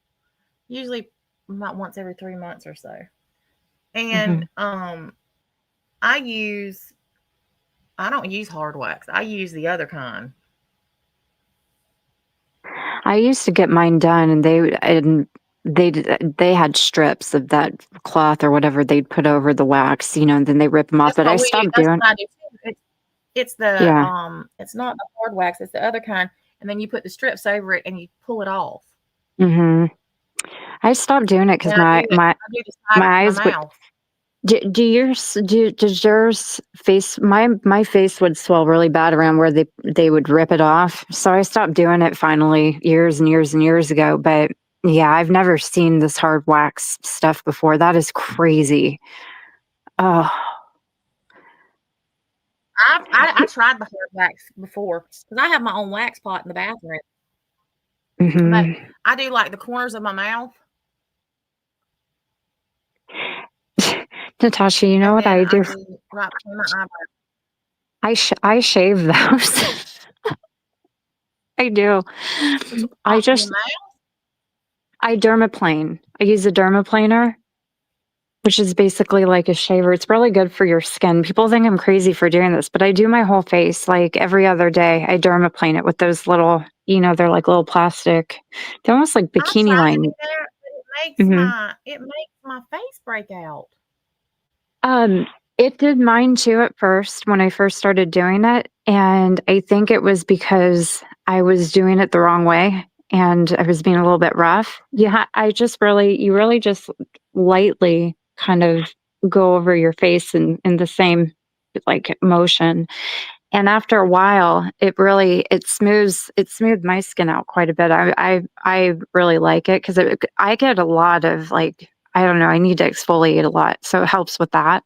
Usually about once every 3 months or so. And I don't use hard wax. I use the other kind. I used to get mine done, and they had strips of that cloth or whatever they'd put over the wax, and then they rip them off. That's But I what stopped that's doing. what I do too. It's the Yeah. it's not the hard wax, it's the other kind, and then you put the strips over it and you pull it off. Hmm. I stopped doing it because And I do my the side my of eyes my would. mouth. Does yours face my face would swell really bad around where they would rip it off? So I stopped doing it finally years and years and years ago. But yeah, I've never seen this hard wax stuff before. That is crazy. Oh, I tried the hard wax before because I have my own wax pot in the bathroom. mhm. I do like the corners of my mouth. Natasha, you know and what then I do? right between my eyebrows. I shave those. I do. I Off your just mouth? I dermaplane. I use a dermaplaner, which is basically like a shaver. It's really good for your skin. People think I'm crazy for doing this, but I do my whole face like every other day. I dermaplane it with those little, they're like little plastic. They're almost like I bikini tried to line. do that, but Mhm. it makes my face break out. It did mine too at first when I first started doing it, and I think it was because I was doing it the wrong way and I was being a little bit rough. Yeah, you really just lightly kind of go over your face in the same like motion. And after a while, it smoothed my skin out quite a bit. I really like it because I get a lot of like, I don't know, I need to exfoliate a lot, so it helps with that.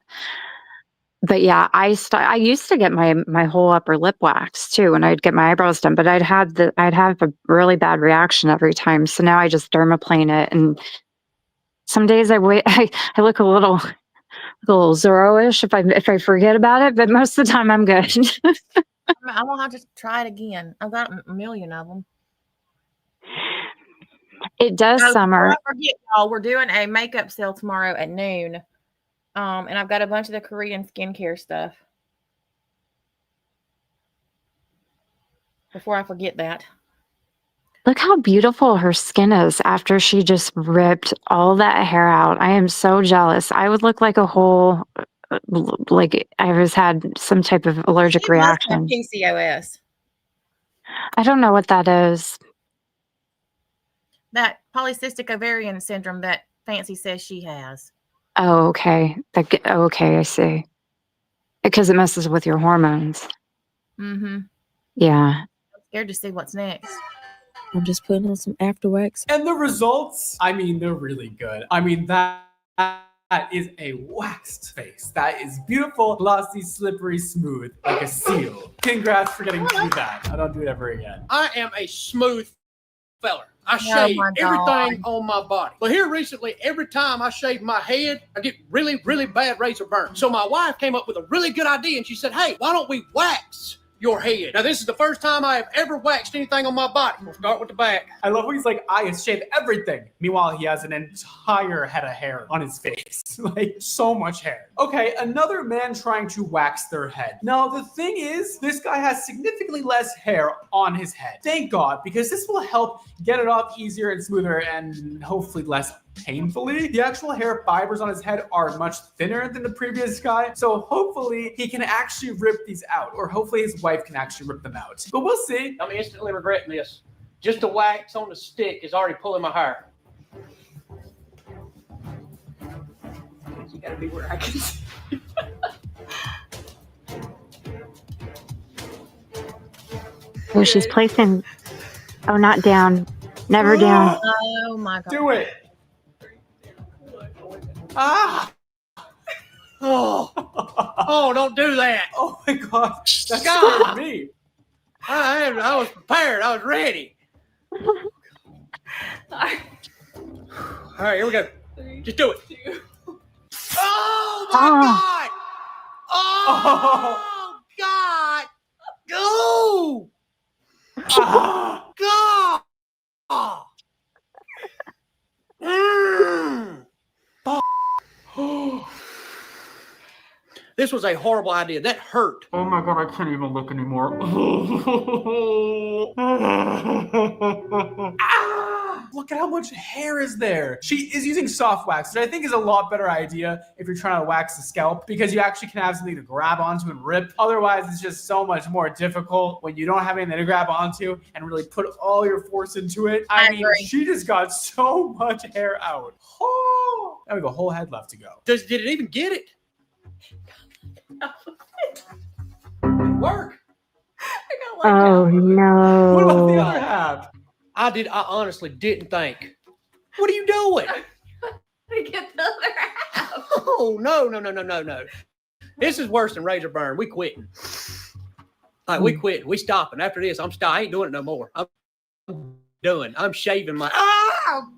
But yeah, I used to get my whole upper lip waxed too when I'd get my eyebrows done, but I'd have a really bad reaction every time. So now I just dermaplane it, and some days I look a little Zorro-ish if I forget about it, but most of the time I'm good. I will have to try it again. I've got a million of them. It does Oh, summer. before I forget, y'all, we're doing a makeup sale tomorrow at noon. And I've got a bunch of the Korean skincare stuff. Before I forget that. Look how beautiful her skin is after she just ripped all that hair out. I am so jealous. I would look like a whole, like I had some type of allergic She must have reaction. PCOS. I don't know what that is. That polycystic ovarian syndrome that Fancy says she has. Oh, okay. Okay, I see. Because it messes with your hormones. Mm-hmm. Yeah. I'm scared to see what's next. I'm just putting on some after wax. And the results, I mean, they're really good. I mean, that is a waxed face. That is beautiful, glossy, slippery, smooth, like a seal. Congrats for getting to do that. I don't do it ever again. I am a smooth feller. I Oh shave my everything on my body. But here recently, every time I shave my head, I get really, really bad razor burn. So my wife came up with a really good idea and she said, hey, why don't we wax your head? Now, this is the first time I have ever waxed anything on my body. We'll start with the back. I love when he's like, I shave everything. Meanwhile, he has an entire head of hair on his face. Like, so much hair. Okay, another man trying to wax their head. Now, the thing is, this guy has significantly less hair on his head. Thank God, because this will help get it off easier and smoother and hopefully less painfully. The actual hair fibers on his head are much thinner than the previous guy, so hopefully he can actually rip these out, or hopefully his wife can actually rip them out. But we'll see. I'm instantly regretting this. Just the wax on the stick is already pulling my hair. You gotta be where I can see. Oh, she's placing. Oh, not down. Never down. Oh my god. Do it. Ah! Oh, don't do that. Oh my God. That God. scared me. I was prepared. I was ready. All right, here we go. Just do it. Oh my God! Oh God! Go! Ah! God! This was a horrible idea. That hurt. Oh my God, I can't even look anymore. Ah! Look at how much hair is there. She is using soft wax, which I think is a lot better idea if you're trying to wax the scalp, because you actually can have something to grab onto and rip. Otherwise, it's just so much more difficult when you don't have anything to grab onto and really put all your force into it. I mean, agree. she just got so much hair out. Oh, now we have a whole head left to go. Did it even get it? Work. Oh What about the no. other half? I honestly didn't think. What are you doing? Get the other half. Oh, no. This is worse than razor burn. We quitting. All right, we quitting. We stopping. After this, I ain't doing it no more. I'm done. I'm shaving my. Oh,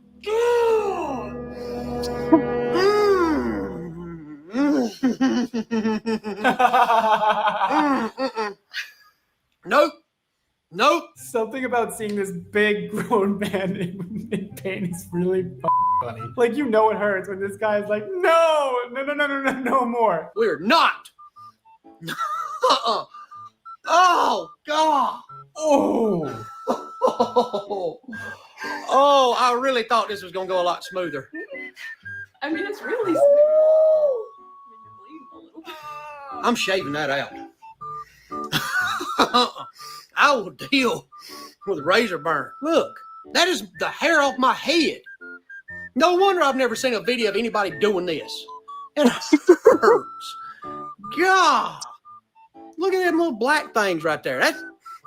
Nope. Something about seeing this big grown man in pain is really funny. Like, you know it hurts when this guy's like, no more. We're not. Oh, God. Oh. Oh, I really thought this was going to go a lot smoother. I mean, it's really I'm shaving that out. I will deal with razor burn. Look, that is the hair off my head. No wonder I've never seen a video of anybody doing this. It hurts. God. Look at them little black things right there.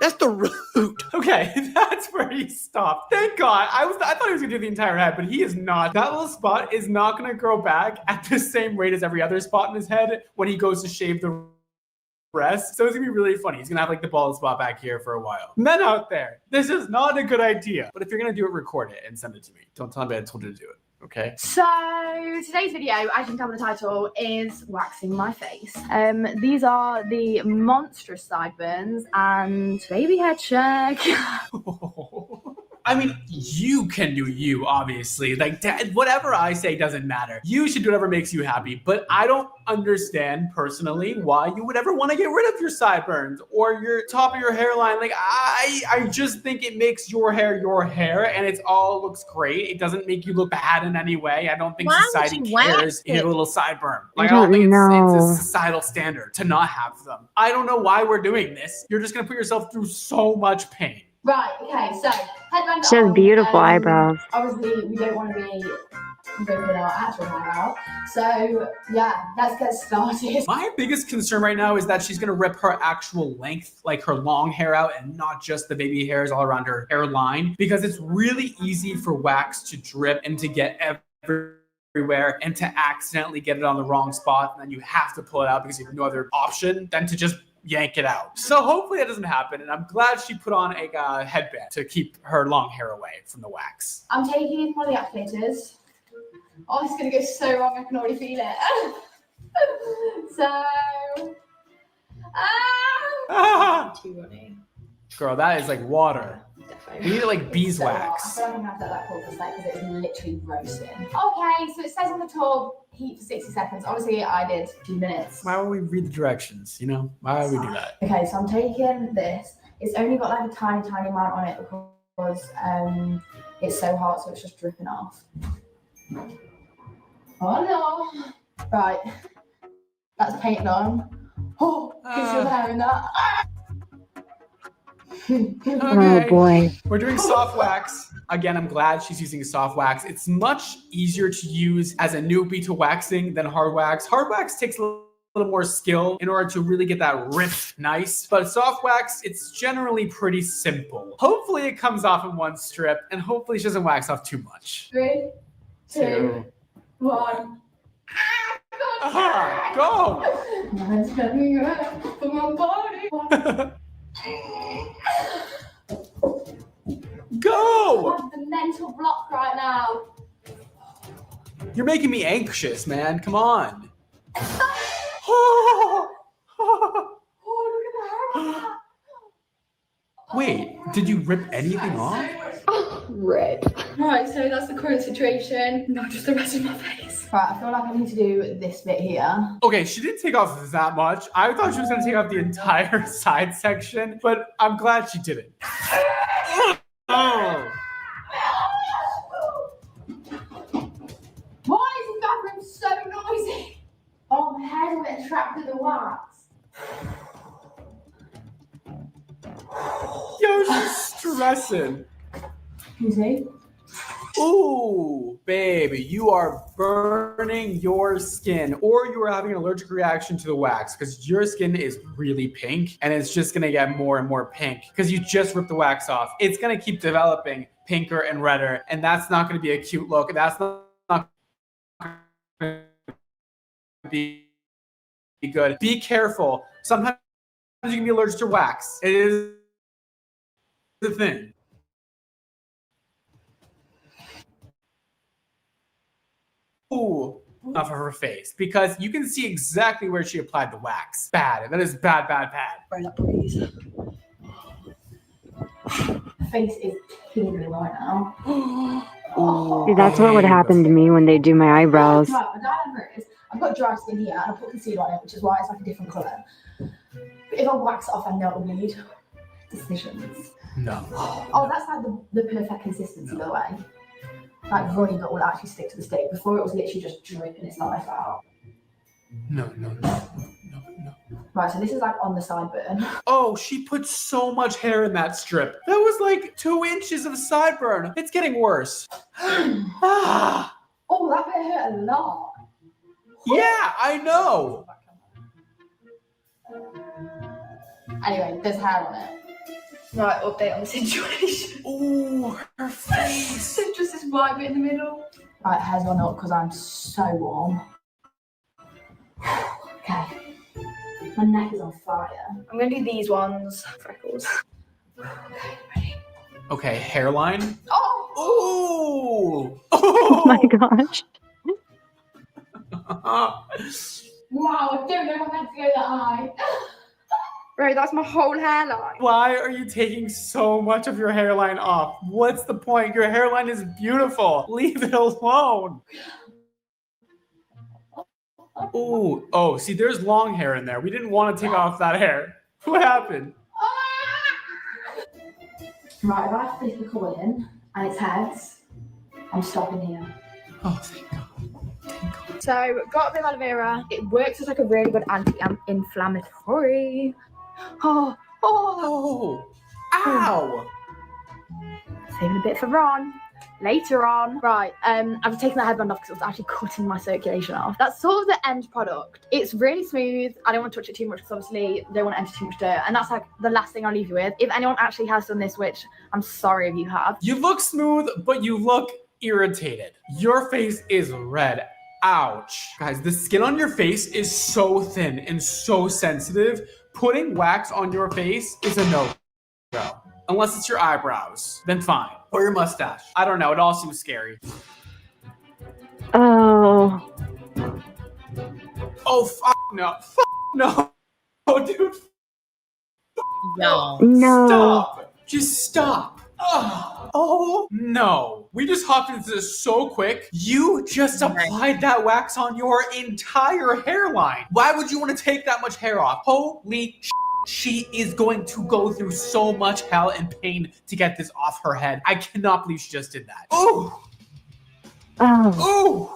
That's the root. Okay, that's where he stopped. Thank God. I thought he was gonna do the entire head, but he is not. That little spot is not gonna grow back at the same rate as every other spot in his head when he goes to shave the rest. So it's gonna be really funny. He's gonna have like the bald spot back here for a while. Men out there, this is not a good idea. But if you're gonna do it, record it and send it to me. Don't tell me I told you to do it. Okay. So today's video, as you can tell by the title, is waxing my face. These are the monstrous sideburns and baby head check. I mean, you can do you, obviously. Like, whatever I say doesn't matter. You should do whatever makes you happy. But I don't understand personally why you would ever want to get rid of your sideburns or your top of your hairline. Like, I just think it makes your hair, and it all looks great. It doesn't make you look bad in any way. I don't think Why would society you wax cares if you have a little sideburn. I Like, I don't don't think know. it's a societal standard to not have them. I don't know why we're doing this. You're just going to put yourself through so much pain. Right, okay, so headband She has on, beautiful eyebrows. Obviously, we don't want to be ripping our actual hair out. So, yeah, let's get started. My biggest concern right now is that she's going to rip her actual length, like her long hair out, and not just the baby hairs all around her hairline, because it's really easy for wax to drip and to get everywhere everywhere and to accidentally get it on the wrong spot, and then you have to pull it out because you have no other option than to just yank it out. So hopefully that doesn't happen, and I'm glad she put on a headband to keep her long hair away from the wax. I'm taking one of the applicators. Oh, it's gonna go so wrong. I can already feel it. So, too runny. Girl, that is like water. Definitely. We need it like beeswax. I feel like I'm gonna have to let that cool for a sec because it's literally roasting. Okay, so it says on the tub, heat for 60 seconds. Obviously, I did 2 minutes. Why would we read the directions, you know? Why would we do that? Okay, so I'm taking this. It's only got like a tiny, tiny amount on it because it's so hot, so it's just dripping off. Oh no! Right, that's painted on. Oh, can you see the hair in that? Oh boy. We're doing soft wax. Again, I'm glad she's using soft wax. It's much easier to use as a newbie to waxing than hard wax. Hard wax takes a little more skill in order to really get that rip nice. But soft wax, it's generally pretty simple. Hopefully it comes off in one strip, and hopefully she doesn't wax off too much. 3, 2, 1. Aha, go! Mine's coming up for my body. Go! I'm the mental block right now. You're making me anxious, man. Come on. Oh, look at the hair. Wait, did you rip anything off? Red. Right, so that's the current situation. Now just the rest of my face. Right, I feel like I need to do this bit here. Okay, she didn't take off that much. I thought she was gonna take off the entire side section, but I'm glad she didn't. Oh. Why is this bathroom so noisy? Oh, my hair's a bit trapped in the wax. Yo, she's stressing. You see? Ooh, baby, you are burning your skin, or you are having an allergic reaction to the wax because your skin is really pink and it's just gonna get more and more pink because you just ripped the wax off. It's gonna keep developing pinker and redder, and that's not gonna be a cute look. That's not gonna be good. Be careful. Sometimes you can be allergic to wax. It is the thing. Ooh, off of her face because you can see exactly where she applied the wax. Bad. That is bad, bad, bad. Right up, please. My face is tingling right now. See, that's what would happen to me when they do my eyebrows. Right, my dilemma is I've got dry skin here and I put concealer on it, which is why it's like a different colour. But if I wax it off, I know it'll bleed. Decisions. No. Oh, that's like the perfect consistency, by the way. Like runny, but will actually stick to the stick. Before it was literally just dripping its life out. No. Right, so this is like on the sideburn. Oh, she put so much hair in that strip. That was like 2 inches of sideburn. It's getting worse. Ah. Oh, that bit hurt a lot. Yeah, I know. Anyway, there's hair on it. Right, update on the situation. Ooh, her face. There's just this white bit in the middle. Right, hair's gone up because I'm so warm. Okay. My neck is on fire. I'm going to do these ones. Freckles. Okay, ready. Okay, hairline. Oh! Ooh. Oh my gosh. Wow, I don't know if I'm meant to go that high. Right, that's my whole hairline. Why are you taking so much of your hairline off? What's the point? Your hairline is beautiful. Leave it alone. Ooh, oh, see, there's long hair in there. We didn't want to take off that hair. What happened? Right, if I flip the colour in and it's heads, I'm stopping here. Oh, thank God. So, got a bit of aloe vera. It works as like a really good anti-inflammatory. Oh. Ow! Saving a bit for Ron. Later on. Right, I've taken the headband off because it was actually cutting my circulation off. That's sort of the end product. It's really smooth. I don't want to touch it too much because obviously I don't want to enter too much dirt. And that's like the last thing I'll leave you with. If anyone actually has done this, which I'm sorry if you have. You look smooth, but you look irritated. Your face is red. Ouch. Guys, the skin on your face is so thin and so sensitive. Putting wax on your face is a no-go. Unless it's your eyebrows, then fine. Or your mustache. I don't know, it all seems scary. Oh. Oh, no. No. Oh, dude. Y'all. No. Stop. Just stop. Oh, no. We just hopped into this so quick. You just applied that wax on your entire hairline. Why would you want to take that much hair off? Holy shit. She is going to go through so much hell and pain to get this off her head. I cannot believe she just did that. Ooh. Oh. Ooh.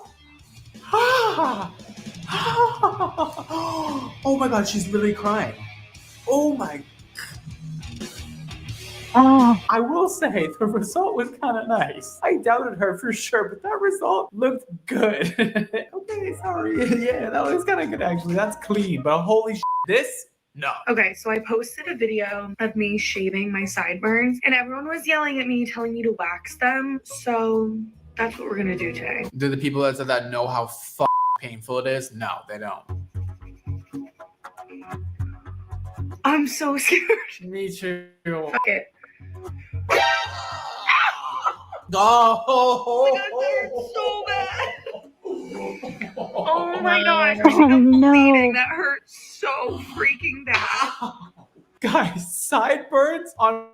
Oh my god, she's literally crying. Oh my. Oh. I will say the result was kind of nice. I doubted her for sure, but that result looked good. Okay, sorry. Yeah, that was kind of good actually. That's clean, but holy shit, this? No. Okay, so I posted a video of me shaving my sideburns, and everyone was yelling at me, telling me to wax them. So that's what we're gonna do today. Do the people that said that know how painful it is? No, they don't. I'm so scared. Me too. Fuck it. Oh, So bad. Oh my gosh. Oh no. That hurts so freaking bad. guys, sideburns on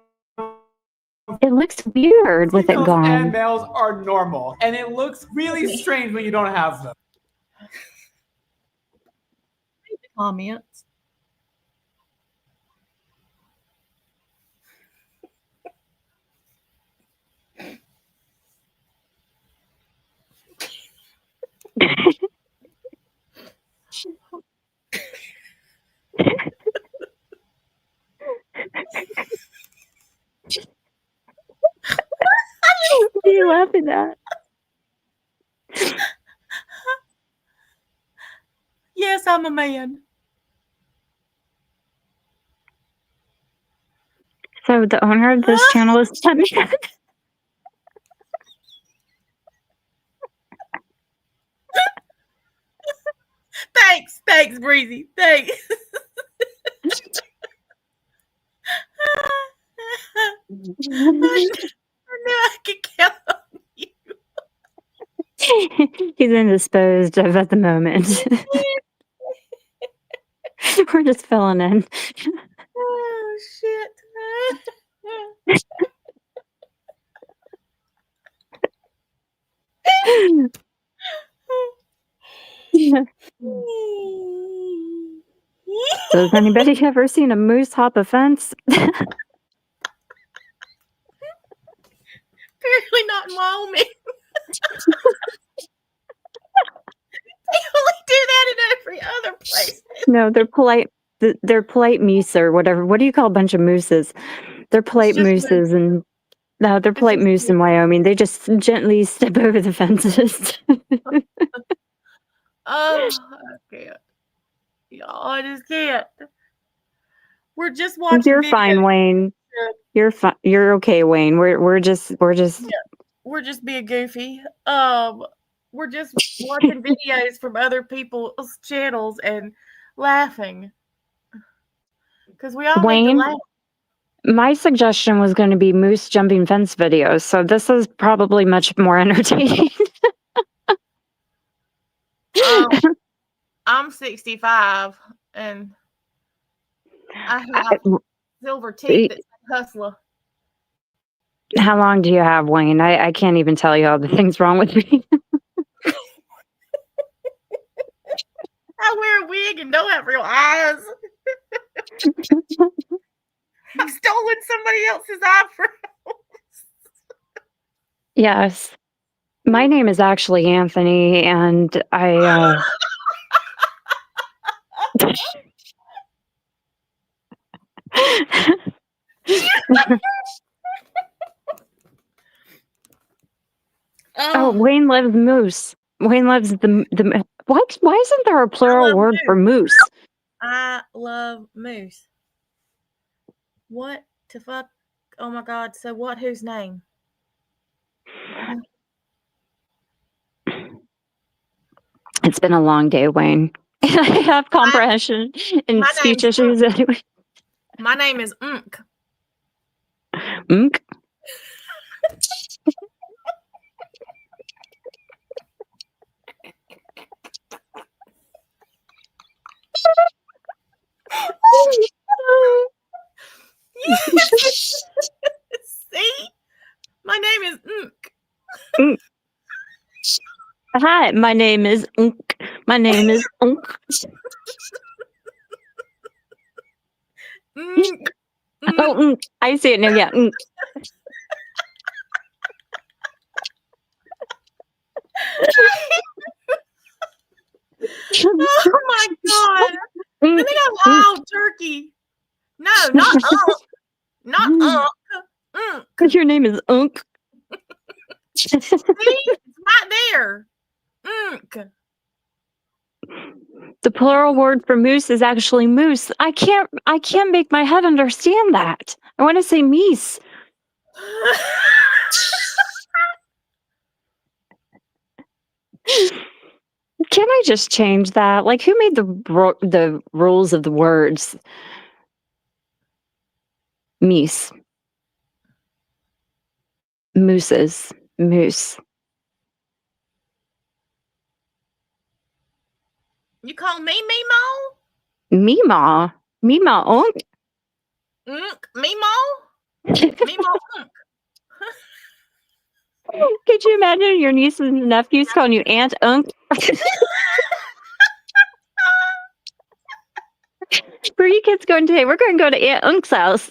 It looks weird with it females gone. and males are normal, and it looks really strange when you don't have them. Comments. What are you laughing at? Yes, I'm a man. So the owner of this channel is telling me. Thanks, Breezy. Thanks. I knew I could count on you. He's indisposed of at the moment. We're just filling in. Oh shit. So has anybody ever seen a moose hop a fence? Apparently not in Wyoming. They only do that in every other place. No, they're polite. They're polite moose or whatever. What do you call a bunch of mooses? They're polite just mooses, and no, they're polite just moose in Wyoming. They just gently step over the fences. Oh, I can't. Y'all, I just can't. We're just watching. You're videos. fine, Wayne. You're fine. You're okay, Wayne. We're just. We're just being goofy. We're just watching videos from other people's channels and laughing because we all need to Wayne? laugh. My suggestion was going to be moose jumping fence videos, so this is probably much more entertaining. I'm 65 and I have silver teeth that's hustler. How long do you have, Wayne? I can't even tell you all the things wrong with me. I wear a wig and don't have real eyes. I've stolen somebody else's eyebrows. Yes. My name is actually Anthony, and I Oh, Wayne loves moose. Wayne loves the why isn't there a plural word for moose? I love moose. What the fuck? Oh my god. So what? Whose name? It's been a long day, Wayne. And I have comprehension and my speech name's issues anyway. My name is Unk. Unk. See? My name is Unk. Unk. Hi, my name is Unk. My name is Unk. Unk. Oh, Unk. I see it now. Yeah, Unk. Oh my god. Let me go wild turkey. No, not Unk. Not Unk. Unk. Because your name is Unk. See? It's right there. Unk. The plural word for moose is actually moose. I can't make my head understand that. I want to say meese. Can I just change that? Like, who made the rules of the words? Meese. Mooses. Moose. You call me Mimo? Meemaw. Meemaw Unk. Unk. Mimo? Mimo Unk. Could you imagine your nieces and nephews calling you Aunt Unk? Where are you kids going today? We're going to go to Aunt Unk's house.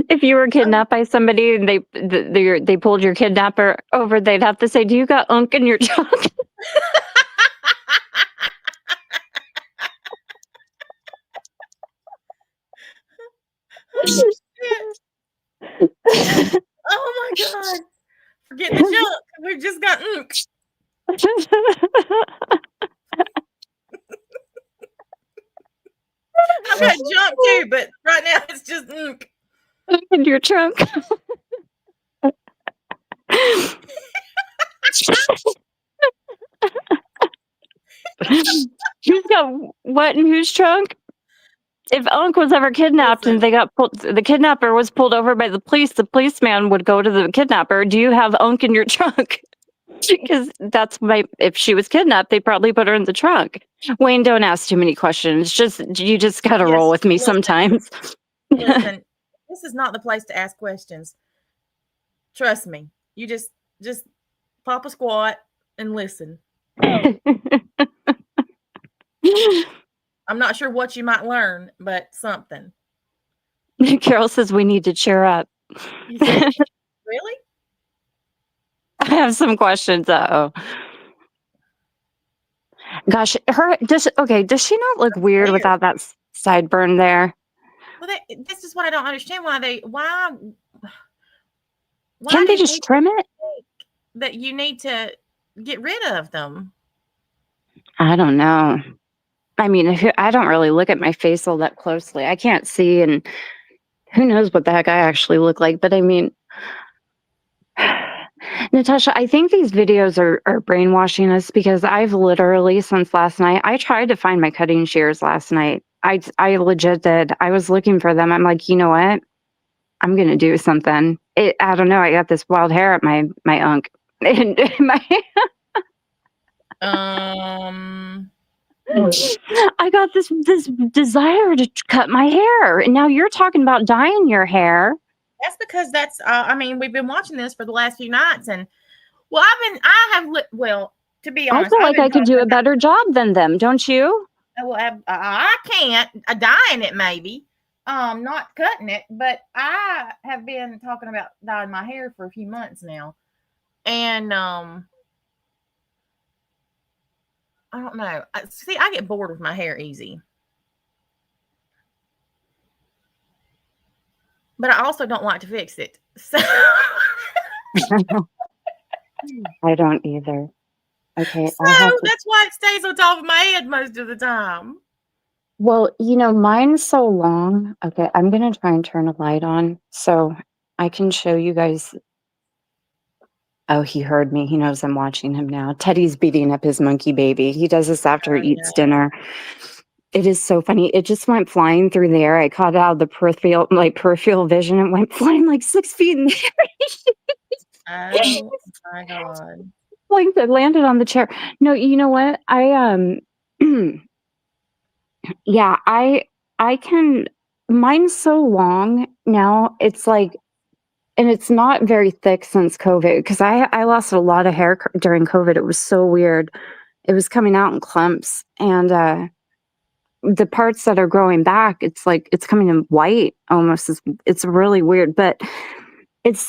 If you were kidnapped by somebody and they pulled your kidnapper over, they'd have to say, "Do you got Unk in your trunk?" Oh my god. Forget the junk. We've just got Unk. I've got junk too, but right now it's just Unk. Unk in your trunk. Who's got what in whose trunk? If Unk was ever kidnapped and they got pulled, the kidnapper was pulled over by the policeman would go to the kidnapper. Do you have Unk in your trunk? Because that's if she was kidnapped, they probably put her in the trunk. Wayne, don't ask too many questions. You just gotta roll with me sometimes. Listen, this is not the place to ask questions. Trust me. You just pop a squat and listen. I'm not sure what you might learn, but something. Carol says we need to cheer up. You think? Really? I have some questions. Gosh, does she not look weird without that sideburn there? Well, this is what I don't understand. Why can't they just trim it? That you need to get rid of them. I don't know. I mean, I don't really look at my face all that closely. I can't see, and who knows what the heck I actually look like. But I mean, Natasha, I think these videos are brainwashing us because I've literally, since last night, I tried to find my cutting shears last night. I legit did. I was looking for them. I'm like, you know what? I'm going to do something. I don't know. I got this wild hair at my Unk. And I got this desire to cut my hair, and now you're talking about dyeing your hair. That's because I mean, we've been watching this for the last few nights, and to be honest, I feel like I could do a better job than them, don't you? Well, I can't dyeing it, maybe, not cutting it, but I have been talking about dyeing my hair for a few months now, and I don't know. See, I get bored with my hair easy. But I also don't like to fix it. So I don't either. Okay. So that's why it stays on top of my head most of the time. Well, mine's so long. Okay, I'm going to try and turn a light on so I can show you guys. Oh, he heard me. He knows I'm watching him now. Teddy's beating up his monkey baby. He does this after he eats dinner. It is so funny. It just went flying through the air. I caught it out of the peripheral vision. It went flying like 6 feet in the air. Oh my god. Like that landed on the chair. No, you know what? Yeah, I can. Mine's so long now. It's like, and it's not very thick since COVID because I lost a lot of hair during COVID. It was so weird. It was coming out in clumps, and the parts that are growing back, it's like it's coming in white almost. It's really weird, but it's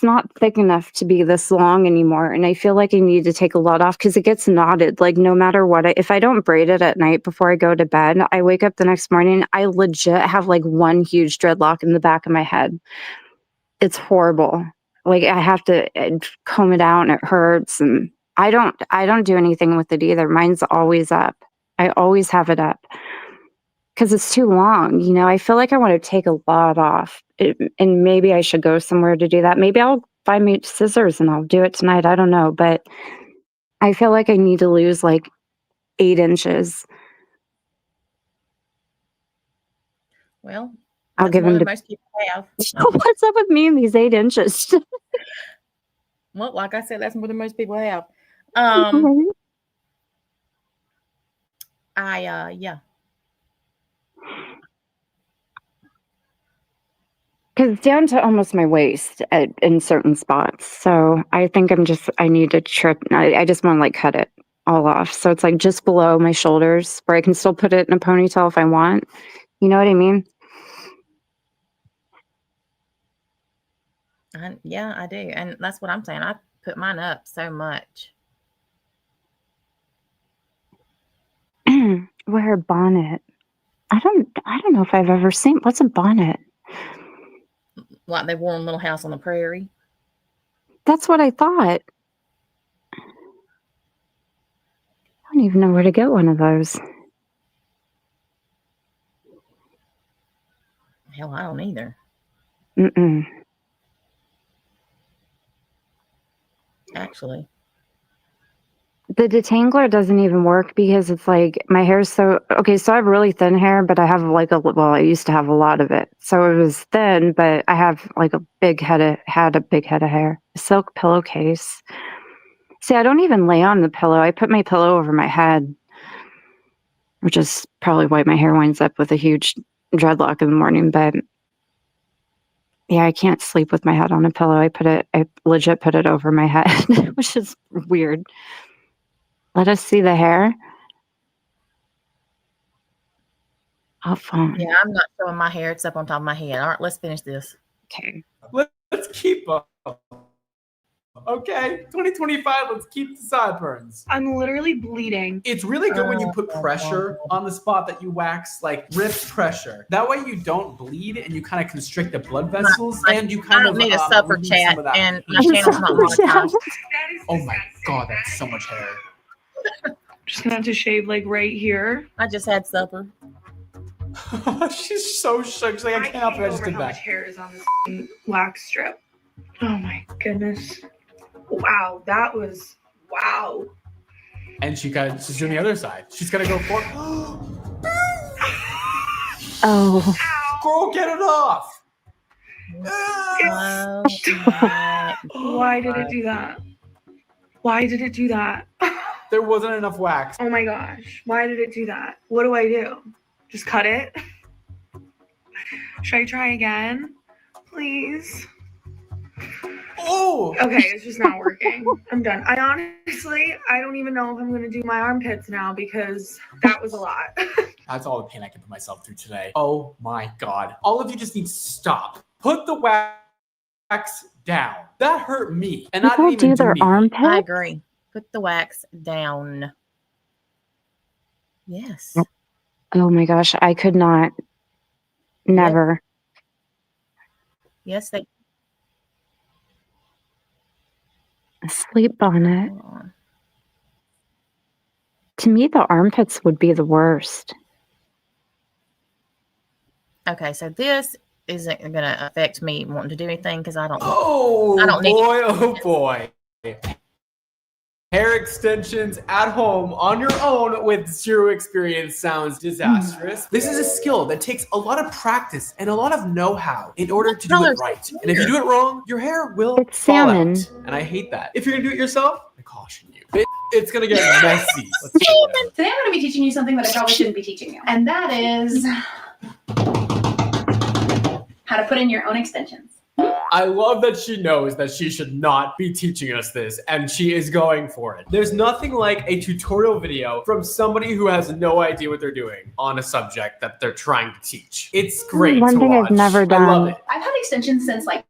not thick enough to be this long anymore. And I feel like I need to take a lot off because it gets knotted. Like no matter what, if I don't braid it at night before I go to bed, I wake up the next morning, I legit have like one huge dreadlock in the back of my head. It's horrible. Like I have to comb it out and it hurts. And I don't do anything with it either. Mine's always up. I always have it up because it's too long. You know, I feel like I want to take a lot off. And maybe I should go somewhere to do that. Maybe I'll find me scissors and I'll do it tonight. I don't know. But I feel like I need to lose like 8 inches. Well, I'll give him to most people have. What's up with me and these 8 inches? Well, like I said, that's more than most people have. Yeah. Because it's down to almost my waist in certain spots. So I think I need to trim. I just want to like cut it all off. So it's like just below my shoulders where I can still put it in a ponytail if I want. You know what I mean? Yeah, I do. And that's what I'm saying. I put mine up so much. Wear a bonnet. I don't know if I've ever seen. What's a bonnet? Like they wore in Little House on the Prairie. That's what I thought. I don't even know where to get one of those. Hell, I don't either. Actually. The detangler doesn't even work because it's like my hair's so okay. So I have really thin hair, but I have like I used to have a lot of it. So it was thin, but I have like a big head of hair. A silk pillowcase. See, I don't even lay on the pillow. I put my pillow over my head, which is probably why my hair winds up with a huge dreadlock in the morning. But yeah, I can't sleep with my head on a pillow. I legit put it over my head, which is weird. Let us see the hair. Oh, phone. Yeah, I'm not showing my hair. It's up on top of my head. All right, let's finish this. Okay. Let's keep up. Okay, 2025, let's keep the sideburns. I'm literally bleeding. It's really good when you put pressure on the spot that you wax, like wrist pressure. That way you don't bleed and you kind of constrict the blood vessels and you kind of need a supper relieve chat some of that and my pain. channel's not monetized. Oh my god, that's so much hair. Just gonna have to shave like right here. I just had supper. She's so shook. She's like, I can't believe I just did How much that. hair is on this wax strip? Oh my goodness! Wow, that was wow. And she's doing the other side. She's gonna go for. Oh. Girl, get it off. Why did it do that? Why did it do that? There wasn't enough wax. Oh my gosh. Why did it do that? What do I do? Just cut it? Should I try again? Please? Oh! Okay, it's just not working. I'm done. I don't even know if I'm going to do my armpits now because that was a lot. That's all the pain I can put myself through today. Oh my god. All of you just need to stop. Put the wax down. That hurt me. And I People didn't even do their anything. armpits? I agree. Put the wax down. Yes. Oh my gosh, I could not. Never. Yes, they. A sleep bonnet. To me, the armpits would be the worst. Okay, so this isn't going to affect me wanting to do anything because I don't. Oh I don't need boy, oh boy. Hair extensions at home on your own with zero experience sounds disastrous. This is a skill that takes a lot of practice and a lot of know-how in order to do it right. And if you do it wrong, your hair will It's fall salmon. out. And I hate that. If you're gonna do it yourself, I caution you. It's gonna get messy. Today I'm going to be teaching you something that I probably shouldn't be teaching you, and that is how to put in your own extensions. I love that she knows that she should not be teaching us this, and she is going for it. There's nothing like a tutorial video from somebody who has no idea what they're doing on a subject that they're trying to teach. It's great One to thing watch. I've never I love done. it. I've had extensions since like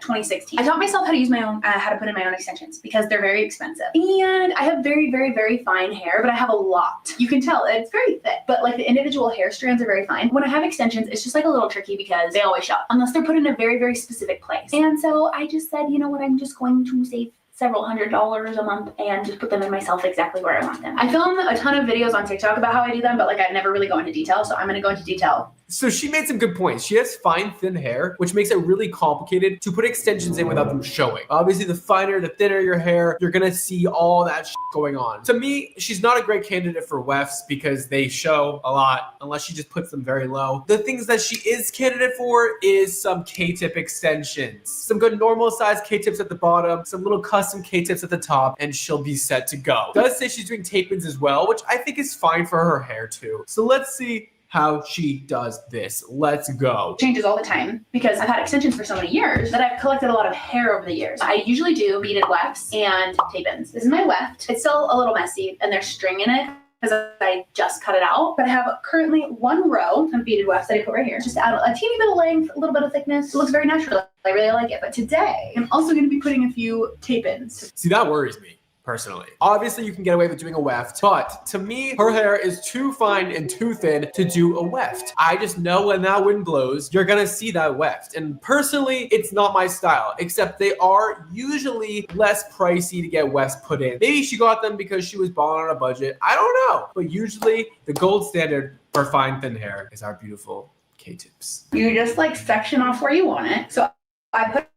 2016. I taught myself how to use my own, how to put in my own extensions because they're very expensive. And I have very, very, very fine hair, but I have a lot. You can tell it's very thick, but like the individual hair strands are very fine. When I have extensions, it's just like a little tricky because they always show up unless they're put in a very, very specific place. And so I just said, you know what, I'm just going to save several $100s a month and just put them in myself exactly where I want them. I film a ton of videos on TikTok about how I do them, but like I never really go into detail, so I'm going to go into detail. So she made some good points. She has fine, thin hair, which makes it really complicated to put extensions in without them showing. Obviously, the finer, the thinner your hair, you're gonna see all that shit going on. To me, she's not a great candidate for wefts because they show a lot unless she just puts them very low. The things that she is candidate for is some K-tip extensions. Some good normal size K-tips at the bottom, some little custom K-tips at the top, and she'll be set to go. Does say she's doing tape-ins as well, which I think is fine for her hair too. So let's see how she does this. Let's go. Changes all the time because I've had extensions for so many years that I've collected a lot of hair over the years. I usually do beaded wefts and tape-ins. This is my weft. It's still a little messy and there's string in it because I just cut it out. But I have currently one row of beaded wefts that I put right here. Just to add a teeny bit of length, a little bit of thickness. It looks very natural. I really like it. But today, I'm also going to be putting a few tape-ins. See, that worries me. Personally. Obviously, you can get away with doing a weft, but to me, her hair is too fine and too thin to do a weft. I just know when that wind blows, you're gonna see that weft. And personally, it's not my style, except they are usually less pricey to get wefts put in. Maybe she got them because she was balling on a budget. I don't know. But usually, the gold standard for fine, thin hair is our beautiful K-tips. You just like section off where you want it. So I put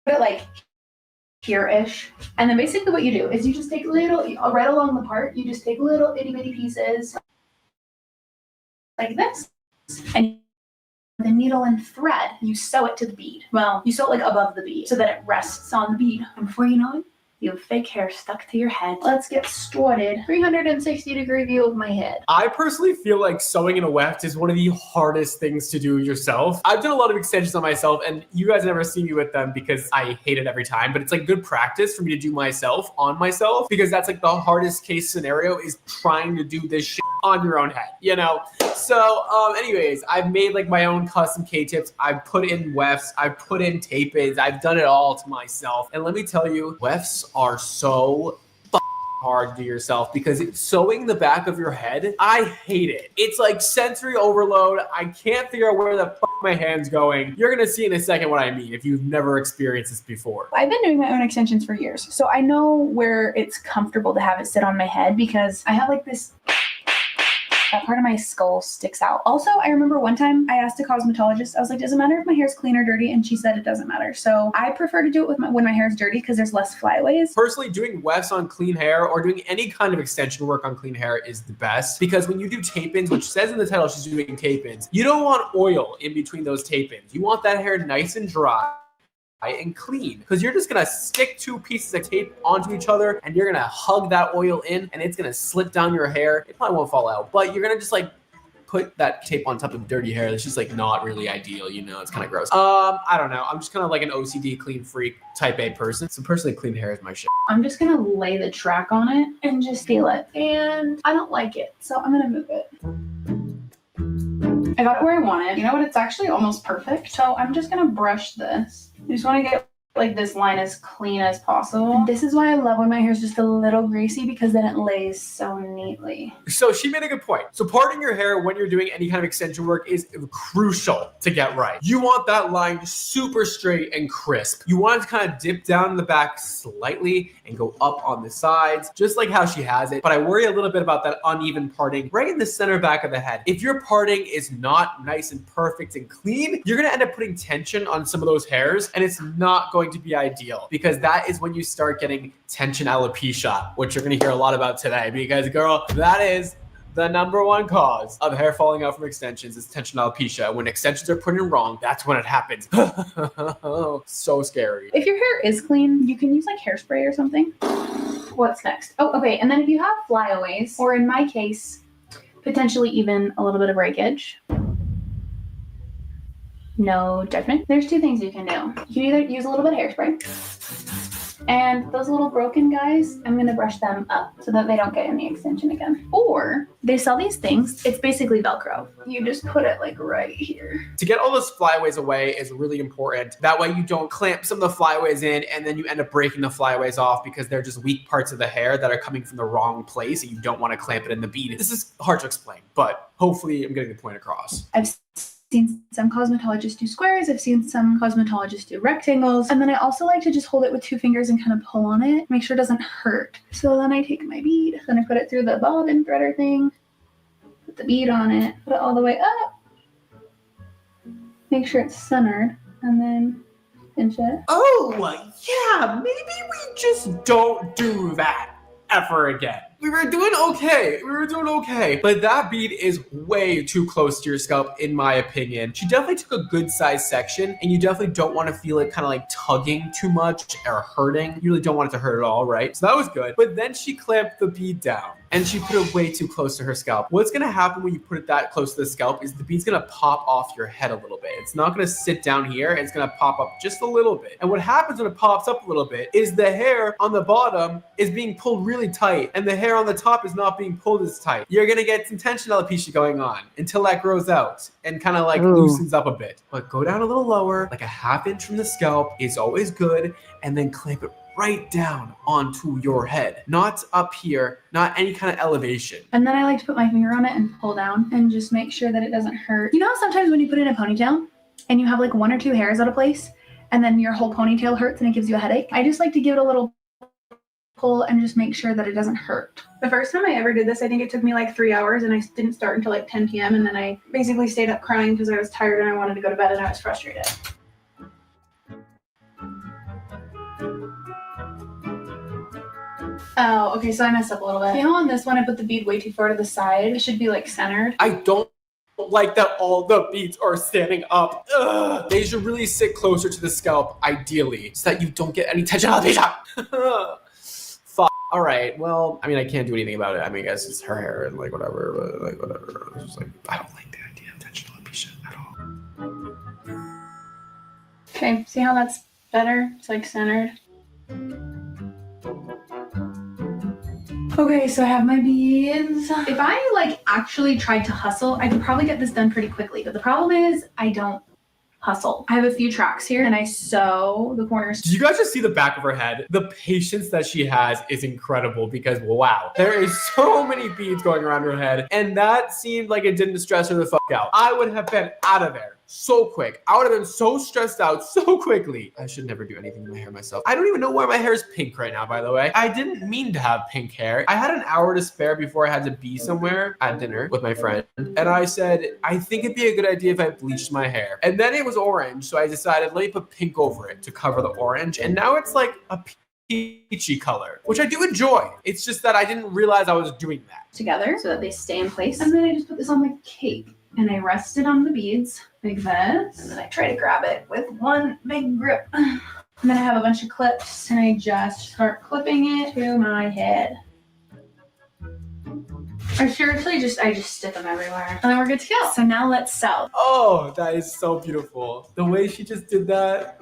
it like here-ish. And then basically what you do is you just take little, right along the part, you just take little itty bitty pieces like this. And the needle and thread, you sew it to the bead. Well, you sew it like above the bead so that it rests on the bead. And before you know it, you have fake hair stuck to your head. Let's get started. 360-degree view of my head. I personally feel like sewing in a weft is one of the hardest things to do yourself. I've done a lot of extensions on myself, and you guys never see me with them because I hate it every time, but it's like good practice for me to do myself on myself because that's like the hardest case scenario is trying to do this shit on your own head, you know? So anyways, I've made like my own custom K-tips. I've put in wefts. I've put in tape-ins. I've done it all to myself. And let me tell you, wefts are so hard to yourself because sewing the back of your head, I hate it. It's like sensory overload. I can't figure out where the fuck my hand's going. You're gonna see in a second what I mean if you've never experienced this before. I've been doing my own extensions for years, so I know where it's comfortable to have it sit on my head because I have like this. That part of my skull sticks out. Also, I remember one time I asked a cosmetologist, I was like, does it matter if my hair's clean or dirty? And she said it doesn't matter. So I prefer to do it with when my hair is dirty because there's less flyaways. Personally, doing wefts on clean hair or doing any kind of extension work on clean hair is the best because when you do tape-ins, which says in the title she's doing tape-ins, you don't want oil in between those tape-ins. You want that hair nice and dry and clean because you're just gonna stick two pieces of tape onto each other and you're gonna hug that oil in and it's gonna slip down your hair. It probably won't fall out, but you're gonna just like put that tape on top of dirty hair. That's just like not really ideal, you know, it's kind of gross. I don't know. I'm just kind of like an OCD clean freak type A person. So personally, clean hair is my shit. I'm just gonna lay the track on it and just feel it. And I don't like it, so I'm gonna move it. I got it where I want it. You know what? It's actually almost perfect. So I'm just gonna brush this. You just want to get like this line as clean as possible. This is why I love when my hair is just a little greasy, because then it lays so neatly. So she made a good point. So parting your hair when you're doing any kind of extension work is crucial to get right. You want that line super straight and crisp. You want it to kind of dip down in the back slightly and go up on the sides, just like how she has it. But I worry a little bit about that uneven parting right in the center back of the head. If your parting is not nice and perfect and clean, you're gonna end up putting tension on some of those hairs, and it's not going to be ideal, because that is when you start getting tension alopecia, which you're gonna hear a lot about today, because girl, that is the number one cause of hair falling out from extensions is tension alopecia. When extensions are put in wrong, that's when it happens. So scary. If your hair is clean, you can use like hairspray or something. What's next? Oh, okay. And then if you have flyaways, or in my case, potentially even a little bit of breakage, no judgment. There's two things you can do. You can either use a little bit of hairspray, and those little broken guys, I'm gonna brush them up so that they don't get in the extension again. Or they sell these things. It's basically Velcro. You just put it like right here. To get all those flyaways away is really important. That way you don't clamp some of the flyaways in and then you end up breaking the flyaways off because they're just weak parts of the hair that are coming from the wrong place and you don't want to clamp it in the bead. This is hard to explain, but hopefully I'm getting the point across. I've seen some cosmetologists do squares. I've seen some cosmetologists do rectangles. And then I also like to just hold it with two fingers and kind of pull on it, make sure it doesn't hurt. So then I take my bead, then I put it through the bobbin threader thing, put the bead on it, put it all the way up, make sure it's centered, and then pinch it. Oh, yeah, maybe we just don't do that ever again. We were doing okay. But that bead is way too close to your scalp, in my opinion. She definitely took a good size section, and you definitely don't want to feel it kind of like tugging too much or hurting. You really don't want it to hurt at all, right? So that was good. But then she clamped the bead down, and she put it way too close to her scalp. What's gonna happen when you put it that close to the scalp is the bead's gonna pop off your head a little bit. It's not gonna sit down here, it's gonna pop up just a little bit. And what happens when it pops up a little bit is the hair on the bottom is being pulled really tight, and the hair on the top is not being pulled as tight. You're gonna get some tension alopecia going on until that grows out and kind of like loosens up a bit. But go down a little lower, like a ½ inch from the scalp is always good, and then clamp it right down onto your head, not up here, not any kind of elevation. And then I like to put my finger on it and pull down and just make sure that it doesn't hurt. You know how sometimes when you put it in a ponytail and you have like 1 or 2 hairs out of place and then your whole ponytail hurts and it gives you a headache? I just like to give it a little pull and just make sure that it doesn't hurt. The first time I ever did this, I think it took me like 3 hours, and I didn't start until like 10 p.m. and then I basically stayed up crying because I was tired and I wanted to go to bed and I was frustrated. Oh, okay, so I messed up a little bit. You know, on this one, I put the bead way too far to the side. It should be like centered. I don't like that all the beads are standing up. Ugh. They should really sit closer to the scalp, ideally, so that you don't get any tension alopecia. Fuck. All right, well, I mean, I can't do anything about it. I mean, I guess it's her hair and like whatever, but like whatever. It's just like, I don't like the idea of tension alopecia at all. Okay, see how that's better? It's like centered. Okay, so I have my beads. If I like actually tried to hustle, I could probably get this done pretty quickly. But the problem is I don't hustle. I have a few tracks here and I sew the corners. Do you guys just see the back of her head? The patience that she has is incredible because wow, there is so many beads going around her head, and that seemed like it didn't stress her the fuck out. I would have been out of there so quick. I would have been so stressed out so quickly. I should never do anything to my hair myself. I don't even know why my hair is pink right now, by the way. I didn't mean to have pink hair. I had an hour to spare before I had to be somewhere at dinner with my friend. And I said, I think it'd be a good idea if I bleached my hair. And then it was orange. So I decided, let me put pink over it to cover the orange. And now it's like a peachy color, which I do enjoy. It's just that I didn't realize I was doing that. Together so that they stay in place. And then I just put this on the cake. And I rest it on the beads like this. And then I try to grab it with one big grip. And then I have a bunch of clips and I just start clipping it to my head. Or seriously, I just stick them everywhere. And then we're good to go. So now let's sew. Oh, that is so beautiful. The way she just did that.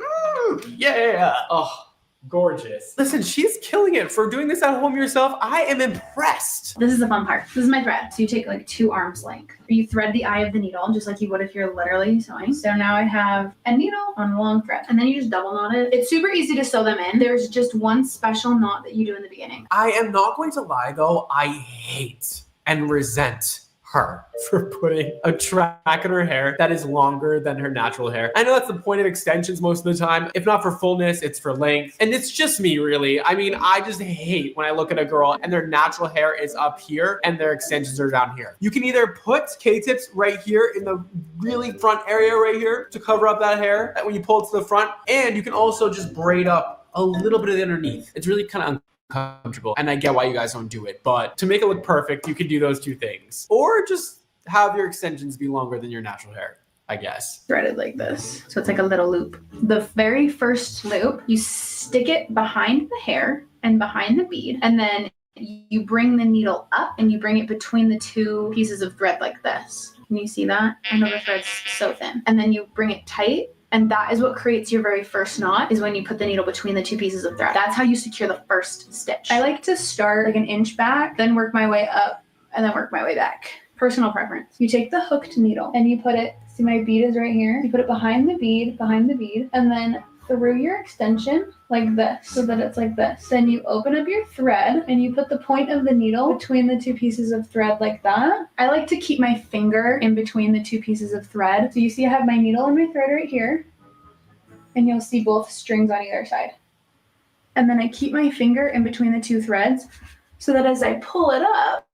Yeah. Oh, gorgeous. Listen, she's killing it for doing this at home yourself. I am impressed. This is the fun part. This is my thread. So you take like 2 arms length. You thread the eye of the needle just like you would if you're literally sewing. So now I have a needle on a long thread, and then you just double knot it. It's super easy to sew them in. There's just one special knot that you do in the beginning. I am not going to lie though, I hate and resent her for putting a track in her hair that is longer than her natural hair. I know that's the point of extensions most of the time. If not for fullness, it's for length. And it's just me, really. I mean, I just hate when I look at a girl and their natural hair is up here and their extensions are down here. You can either put K-tips right here in the really front area right here to cover up that hair when you pull it to the front, and you can also just braid up a little bit of the underneath. It's really kind of uncomfortable, and I get why you guys don't do it, but to make it look perfect, you could do those 2 things, or just have your extensions be longer than your natural hair, I guess. Threaded like this. So it's like a little loop. The very first loop, you stick it behind the hair and behind the bead, and then you bring the needle up and you bring it between the 2 pieces of thread like this. Can you see that? I know the thread's so thin. And then you bring it tight. And that is what creates your very first knot, is when you put the needle between the 2 pieces of thread. That's how you secure the first stitch. I like to start like an inch back, then work my way up, and then work my way back. Personal preference. You take the hooked needle and you put it, see my bead is right here. You put it behind the bead, and then through your extension like this, so that it's like this. Then you open up your thread and you put the point of the needle between the 2 pieces of thread like that. I like to keep my finger in between the 2 pieces of thread. So you see I have my needle and my thread right here, and you'll see both strings on either side. And then I keep my finger in between the 2 threads so that as I pull it up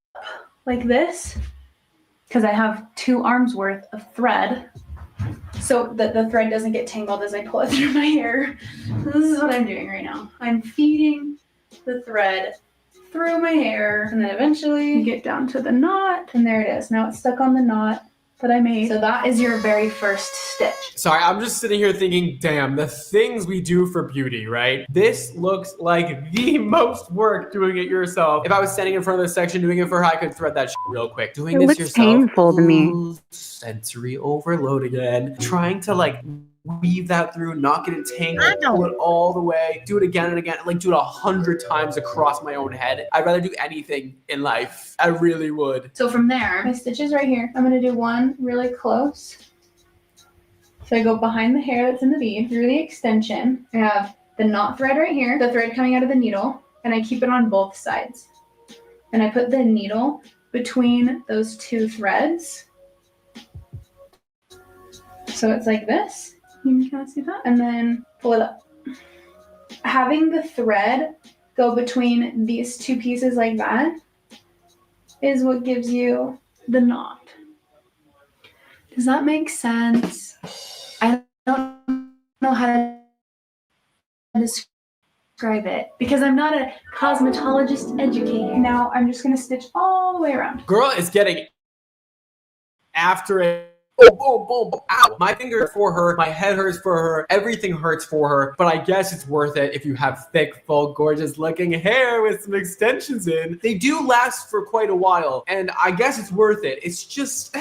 like this, because I have 2 arms worth of thread, so that the thread doesn't get tangled as I pull it through my hair. This is what I'm doing right now. I'm feeding the thread through my hair, and then eventually you get down to the knot, and there it is. Now it's stuck on the knot that I made. So that is your very first stitch. Sorry, I'm just sitting here thinking, damn, the things we do for beauty, right? This looks like the most work doing it yourself. If I was standing in front of this section doing it for her, I could thread that shit real quick. Doing It this looks yourself, painful to me. ooh, sensory overload again. Trying to like weave that through, not get it tangled, pull it all the way, do it again and again, like do it 100 times across my own head. I'd rather do anything in life. I really would. So from there, my stitch is right here. I'm gonna do one really close. So I go behind the hair that's in the bead, through the extension. I have the knot thread right here, the thread coming out of the needle, and I keep it on both sides. And I put the needle between those 2 threads. So it's like this. You can kind of see that. And then pull it up. Having the thread go between these 2 pieces like that is what gives you the knot. Does that make sense? I don't know how to describe it because I'm not a cosmetologist educator. Now I'm just going to stitch all the way around. Girl is getting after it. Boom, boom, boom, boom. Ow. My fingers for her, my head hurts for her, everything hurts for her, but I guess it's worth it if you have thick, full, gorgeous looking hair with some extensions in. They do last for quite a while, and I guess it's worth it. It's just,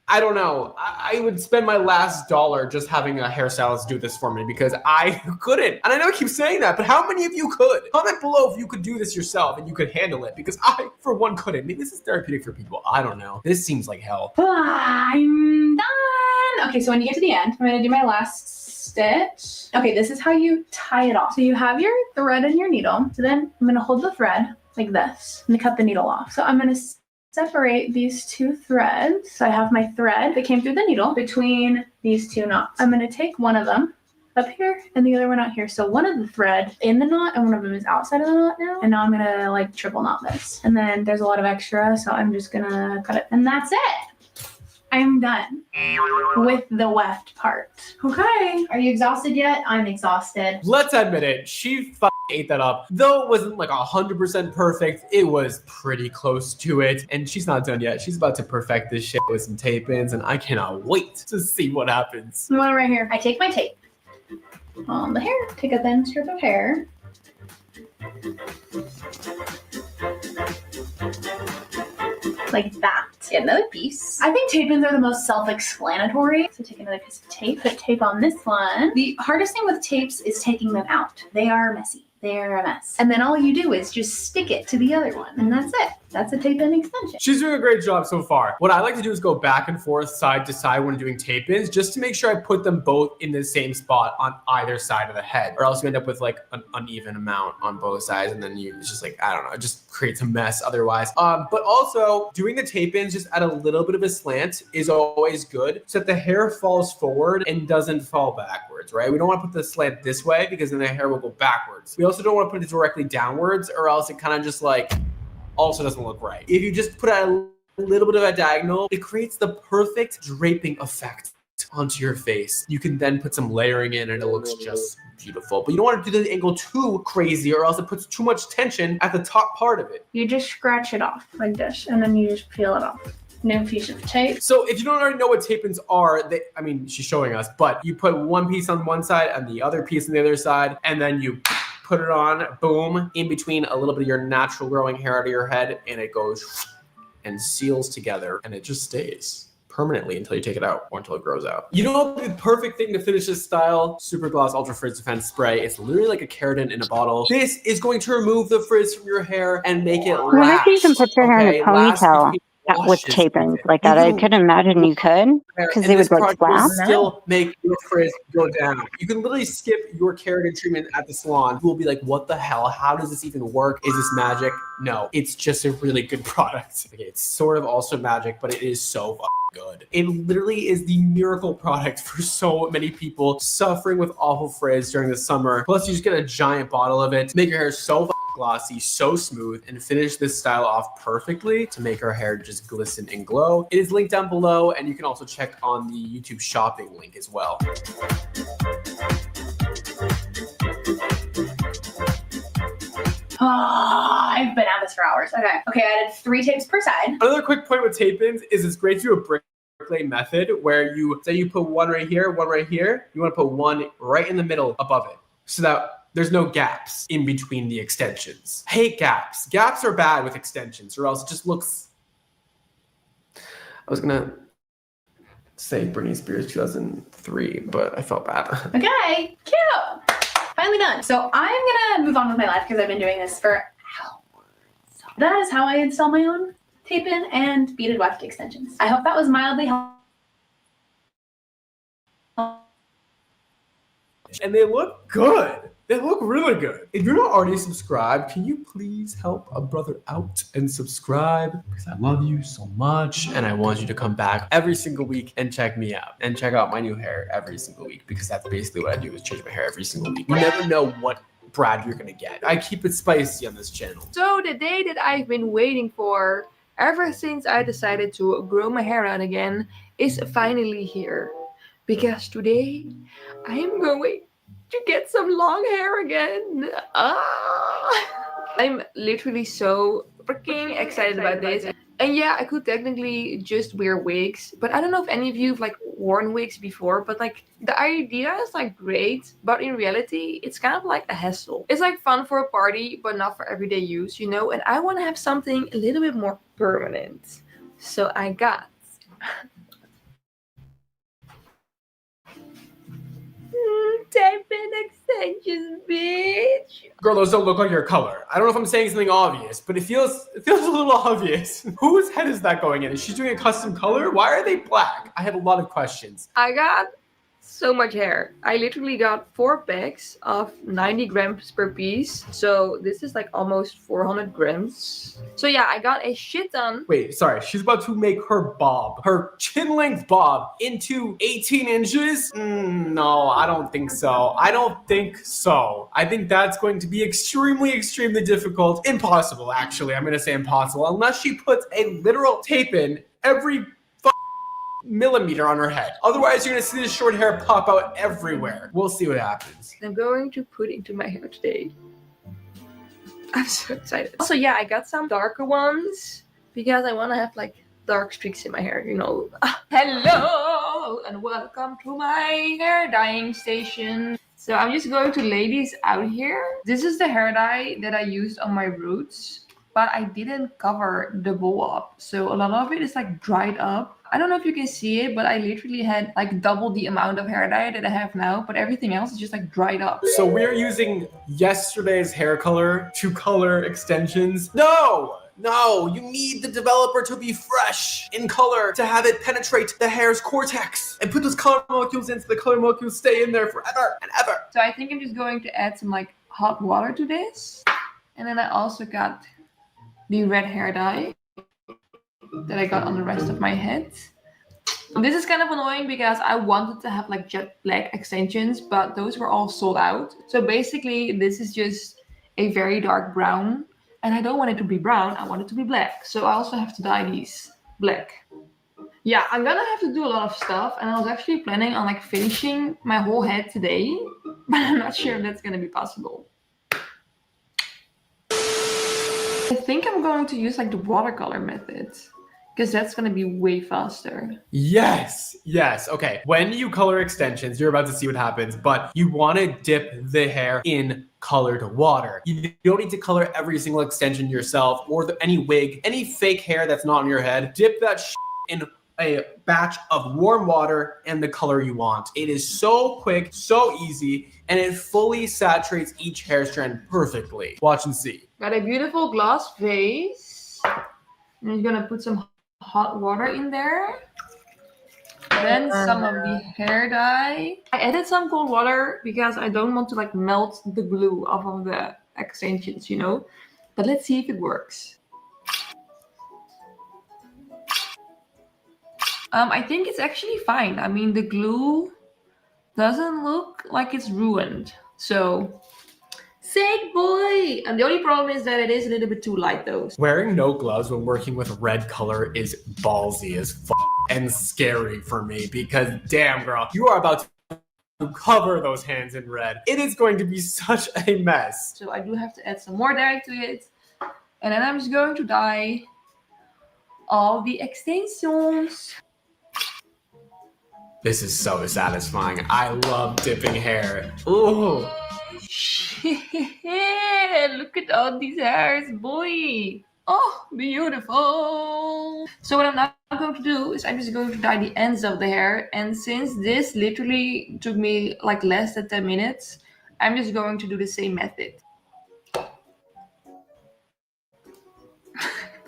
I don't know. I would spend my last dollar just having a hairstylist do this for me because I couldn't. And I know I keep saying that, but how many of you could? Comment below if you could do this yourself and you could handle it because I, for one, couldn't. Maybe this is therapeutic for people. I don't know. This seems like hell. I'm done. Okay, so when you get to the end, I'm going to do my last stitch. Okay, this is how you tie it off. So you have your thread and your needle. So then I'm going to hold the thread like this. I'm going to cut the needle off. So I'm going to separate these 2 threads. So I have my thread that came through the needle between these 2 knots. I'm going to take one of them up here and the other one out here. So one of the thread in the knot and one of them is outside of the knot now. And now I'm going to like triple knot this. And then there's a lot of extra, so I'm just going to cut it. And that's it. I'm done with the weft part. Okay. Are you exhausted yet? I'm exhausted. Let's admit it. She ate that up. Though it wasn't like 100% perfect, it was pretty close to it. And she's not done yet. She's about to perfect this shit with some tape ins, and I cannot wait to see what happens. The one right here. I take my tape on the hair. Take a thin strip of hair. like that. Get another piece. I think tape pins are the most self-explanatory. So take another piece of tape, put tape on this one. The hardest thing with tapes is taking them out. They are messy. They're a mess. And then all you do is just stick it to the other one. And that's it. That's a tape-in extension. She's doing a great job so far. What I like to do is go back and forth, side to side when doing tape-ins, just to make sure I put them both in the same spot on either side of the head, or else you end up with like an uneven amount on both sides, and then it's just like, I don't know, it just creates a mess otherwise. But also doing the tape-ins just at a little bit of a slant is always good, so that the hair falls forward and doesn't fall backwards, right? We don't want to put the slant this way because then the hair will go backwards. We also don't want to put it directly downwards, or else it kind of just like also doesn't look right. If you just put out a little bit of a diagonal, it creates the perfect draping effect onto your face. You can then put some layering in and it looks just beautiful. But you don't want to do the angle too crazy, or else it puts too much tension at the top part of it. You just scratch it off like this, and then you just peel it off. New piece of tape. So if you don't already know what tape-ins are, I mean, she's showing us, but you put one piece on one side and the other piece on the other side, and then you put it on, boom, in between a little bit of your natural growing hair out of your head, and it goes and seals together, and it just stays permanently until you take it out or until it grows out. You know the perfect thing to finish this style? Super Gloss Ultra Frizz Defense Spray. It's literally like a keratin in a bottle. This is going to remove the frizz from your hair and make it last. I wonder if you can put your hair in a ponytail with tape-ins like that. I couldn't imagine you could, because they would like flap. Still make your frizz go down. You can literally skip your keratin treatment at the salon. You will be like, what the hell? How does this even work? Is this magic? No, it's just a really good product. Okay, it's sort of also magic, but it is so good. It literally is the miracle product for so many people suffering with awful frizz during the summer. Plus, you just get a giant bottle of it to make your hair so glossy, so smooth, and finish this style off perfectly to make her hair just glisten and glow. It is linked down below, and you can also check on the YouTube shopping link as well. I've been at this for hours. Okay, I added 3 tapes per side. Another quick point with tape-ins is it's great to do a bricklay method where you say you put one right here, one right here. You want to put one right in the middle above it so that there's no gaps in between the extensions. Hate gaps. Gaps are bad with extensions, or else it just looks... I was gonna say Britney Spears 2003, but I felt bad. Okay, cute. Finally done. So I'm gonna move on with my life because I've been doing this for hours. So that is how I install my own tape-in and beaded weft extensions. I hope that was mildly helpful. And they look good. They look really good. If you're not already subscribed, can you please help a brother out and subscribe? Because I love you so much, and I want you to come back every single week and check me out. And check out my new hair every single week, because that's basically what I do, is change my hair every single week. You never know what Brad you're gonna get. I keep it spicy on this channel. So the day that I've been waiting for ever since I decided to grow my hair out again is finally here. Because today I am going to get some long hair again. I'm literally so freaking excited about this. And yeah, I could technically just wear wigs, but I don't know if any of you have like worn wigs before, but like the idea is like great, but in reality, it's kind of like a hassle. It's like fun for a party, but not for everyday use, you know? And I want to have something a little bit more permanent. So I got tape-in extensions, bitch. Girl, those don't look like your color. I don't know if I'm saying something obvious, but it feels a little obvious. Whose head is that going in? Is she doing a custom color? Why are they black? I have a lot of questions. I got so much hair. I literally got 4 packs of 90 grams per piece. So this is like almost 400 grams. So yeah, I got a shit ton. Wait, sorry. She's about to make her bob, her chin length bob, into 18 inches? No, I don't think so. I don't think so. I think that's going to be extremely, extremely difficult. Impossible, actually. I'm going to say impossible. Unless she puts a literal tape in every millimeter on her head. Otherwise, you're gonna see this short hair pop out everywhere. We'll see what happens. I'm going to put into my hair today. I'm so excited. Also, yeah, I got some darker ones because I want to have like dark streaks in my hair, you know. Hello and welcome to my hair dyeing station. So I'm just going to lay these out here. This is the hair dye that I used on my roots. but I didn't cover the bowl up. So a lot of it is like dried up. I don't know if you can see it, but I literally had like double the amount of hair dye that I have now, but everything else is just like dried up. So we're using yesterday's hair color to color extensions. No, you need the developer to be fresh in color to have it penetrate the hair's cortex and put those color molecules in so the color molecules stay in there forever and ever. So I think I'm just going to add some like hot water to this. And then I also got the red hair dye that I got on the rest of my head. This is kind of annoying because I wanted to have like jet black extensions, but those were all sold out. So basically this is just a very dark brown. And I don't want it to be brown, I want it to be black. So I also have to dye these black. Yeah, I'm gonna have to do a lot of stuff. And I was actually planning on like finishing my whole head today, but I'm not sure if that's gonna be possible. I think I'm going to use like the watercolor method, because that's gonna be way faster. Yes. Okay. When you color extensions, you're about to see what happens, but you want to dip the hair in colored water. You don't need to color every single extension yourself or any wig, any fake hair that's not on your head. Dip that in a batch of warm water and the color you want. It is so quick, so easy, and it fully saturates each hair strand perfectly. Watch and see. Got a beautiful glass vase. And you're gonna put some hot water in there. Then some of the hair dye. I added some cold water because I don't want to like melt the glue off of the extensions, you know. But let's see if it works. I think it's actually fine. I mean, the glue doesn't look like it's ruined. So, sick boy! And the only problem is that it is a little bit too light though. Wearing no gloves when working with red color is ballsy as f and scary for me because damn girl, you are about to cover those hands in red. It is going to be such a mess. So I do have to add some more dye to it. And then I'm just going to dye all the extensions. This is so satisfying. I love dipping hair. Ooh. Look at all these hairs, boy. Oh, beautiful. So what I'm now going to do is I'm just going to dye the ends of the hair. And since this literally took me like less than 10 minutes, I'm just going to do the same method.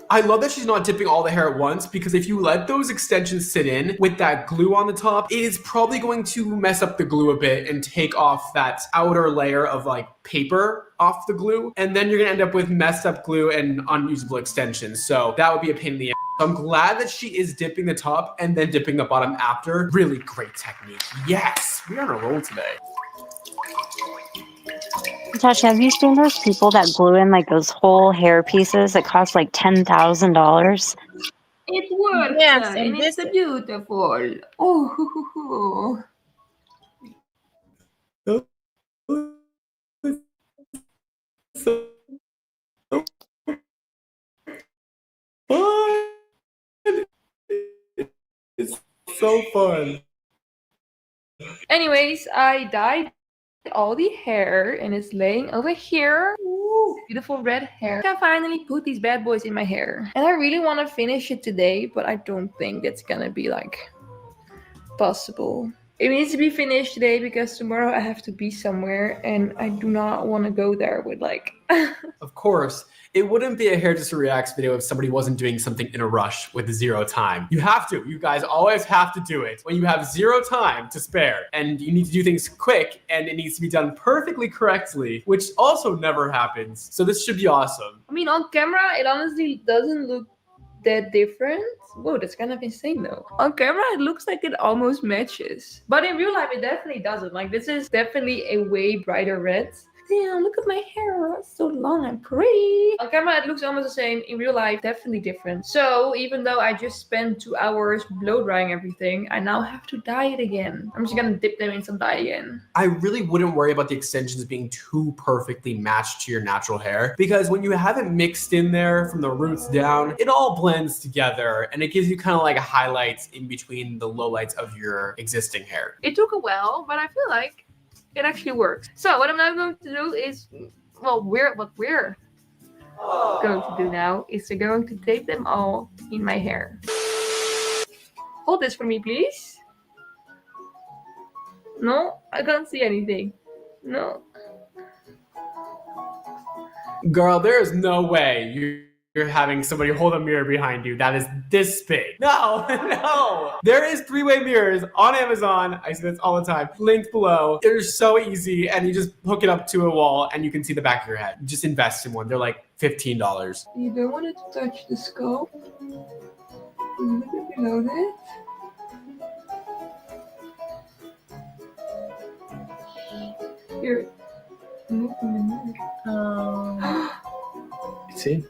I love that she's not dipping all the hair at once because if you let those extensions sit in with that glue on the top, it is probably going to mess up the glue a bit and take off that outer layer of like paper off the glue. And then you're gonna end up with messed up glue and unusable extensions. So that would be a pain in the ass. I'm glad that she is dipping the top and then dipping the bottom after. Really great technique. Yes, we're on a roll today. Natasha, have you seen those people that glue in like those whole hair pieces that cost like $10,000? It works. Yes, and it's beautiful. Oh. So fun. It's so fun. Anyways, I dyed all the hair and it's laying over here. Ooh, beautiful red hair. I can finally put these bad boys in my hair. And I really want to finish it today, but I don't think that's gonna be like possible. It needs to be finished today because tomorrow I have to be somewhere and I do not want to go there with like... Of course, it wouldn't be a Hairdresser Reacts video if somebody wasn't doing something in a rush with zero time. You have to. You guys always have to do it when you have zero time to spare and you need to do things quick and it needs to be done perfectly correctly, which also never happens. So this should be awesome. I mean, on camera, it honestly doesn't look that different. Whoa, that's kind of insane though. On camera, it looks like it almost matches. But in real life, it definitely doesn't. Like, this is definitely a way brighter red. Damn, look at my hair. It's so long and pretty. On camera, it looks almost the same. In real life, definitely different. So even though I just spent 2 hours blow drying everything, I now have to dye it again. I'm just gonna dip them in some dye again. I really wouldn't worry about the extensions being too perfectly matched to your natural hair because when you have it mixed in there from the roots down, it all blends together and it gives you kind of like highlights in between the lowlights of your existing hair. It took a while, but I feel like it actually works. So what I'm now going to do is, well, we're going to do now is we're going to tape them all in my hair. Hold this for me, please. No, I can't see anything. No. Girl, there is no way you're having somebody hold a mirror behind you that is this big. No, no. There is 3-way mirrors on Amazon. I see this all the time. Linked below. They're so easy, and you just hook it up to a wall and you can see the back of your head. Just invest in one. They're like $15. You don't want it to touch the scope. A little bit below that. Here. It's in.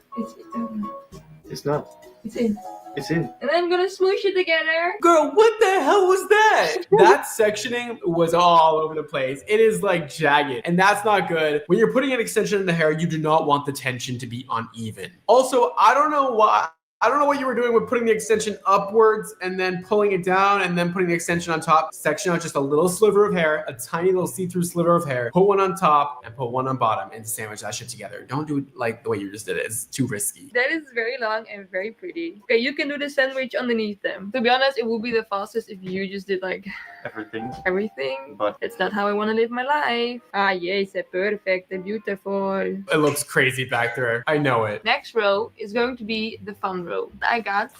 It's not. It's in. It's in. And I'm gonna smoosh it together. Girl, what the hell was that? That sectioning was all over the place. It is like jagged, and that's not good. When you're putting an extension in the hair, you do not want the tension to be uneven. Also, I don't know what you were doing with putting the extension upwards and then pulling it down and then putting the extension on top. Section out just a little sliver of hair, a tiny little see-through sliver of hair. Put one on top and put one on bottom and sandwich that shit together. Don't do it like the way you just did it. It's too risky. That is very long and very pretty. Okay, you can do the sandwich underneath them. To be honest, it would be the fastest if you just did like everything. But it's not how I want to live my life. Ah, yes, perfect and beautiful. It looks crazy back there. I know it. Next row is going to be the fun row. I got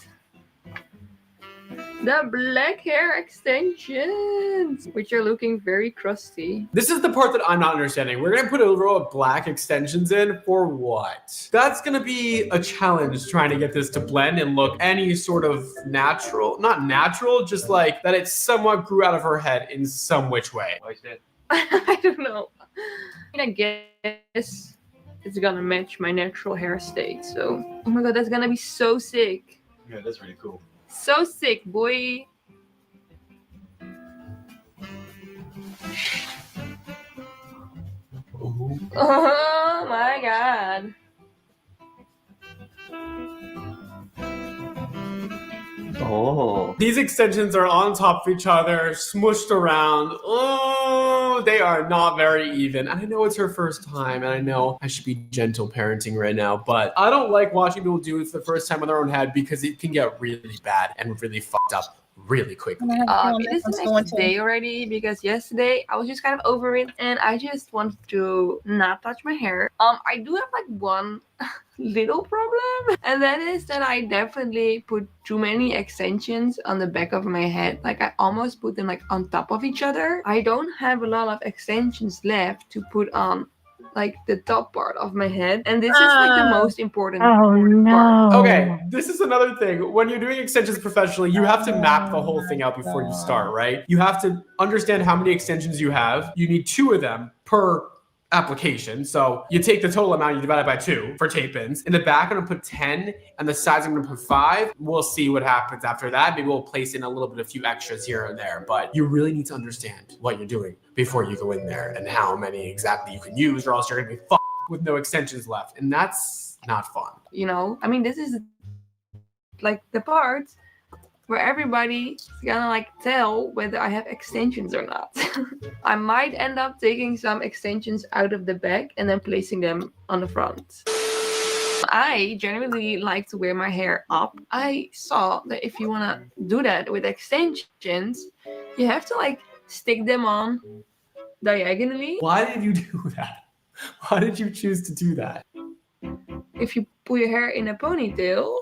the black hair extensions, which are looking very crusty. This is the part that I'm not understanding. We're gonna put a row of black extensions in for what? That's gonna be a challenge trying to get this to blend and look any sort of natural, not natural, just like that it somewhat grew out of her head in some which way. I don't know. I guess it's gonna match my natural hair state. So, oh my god, that's gonna be so sick. Yeah, that's really cool. So sick, boy. Oh my god. Oh. These extensions are on top of each other, smushed around. Oh, they are not very even. And I know it's her first time, and I know I should be gentle parenting right now, but I don't like watching people do it for the first time on their own head because it can get really bad and really fucked up really quickly. It is the next day already because yesterday I was just kind of over it and I just wanted to not touch my hair. I do have like one little problem, and that is that I definitely put too many extensions on the back of my head. Like I almost put them like on top of each other. I don't have a lot of extensions left to put on like the top part of my head, and this is like the most important part. Okay, this is another thing. When you're doing extensions professionally, you have to map the whole thing out before you start, right? You have to understand how many extensions you have. You need 2 of them per application. So you take the total amount, you divide it by 2 for tape ins. In the back, I'm gonna put 10, and the sides I'm gonna put 5. We'll see what happens after that. Maybe we'll place in a few extras here and there, but you really need to understand what you're doing before you go in there and how many exactly you can use, or else you're gonna be fucked with no extensions left. And that's not fun. You know, I mean, this is like the part where everybody's gonna like tell whether I have extensions or not. I might end up taking some extensions out of the back and then placing them on the front. I generally like to wear my hair up. I saw that if you wanna do that with extensions, you have to like stick them on diagonally. Why did you do that? Why did you choose to do that? If you put your hair in a ponytail,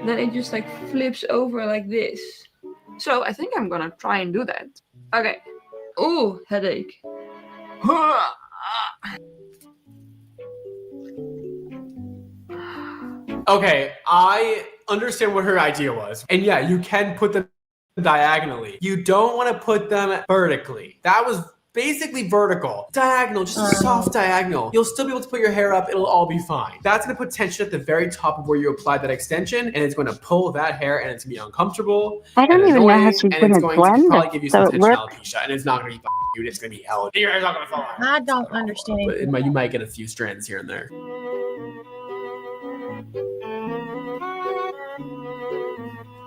then it just like flips over like this. So I think I'm gonna try and do that. Okay. Ooh, headache. Okay, I understand what her idea was. And yeah, you can put them diagonally. You don't want to put them vertically. That was basically vertical. Diagonal, just a soft diagonal. You'll still be able to put your hair up. It'll all be fine. That's going to put tension at the very top of where you applied that extension, and it's going to pull that hair, and it's going to be uncomfortable. I don't even know how she's going to blend probably it, give you so some it tension works. alopecia, and it's not going to be cute. It's going to be hell. Your hair's not going to fall out. I don't understand. But you might get a few strands here and there.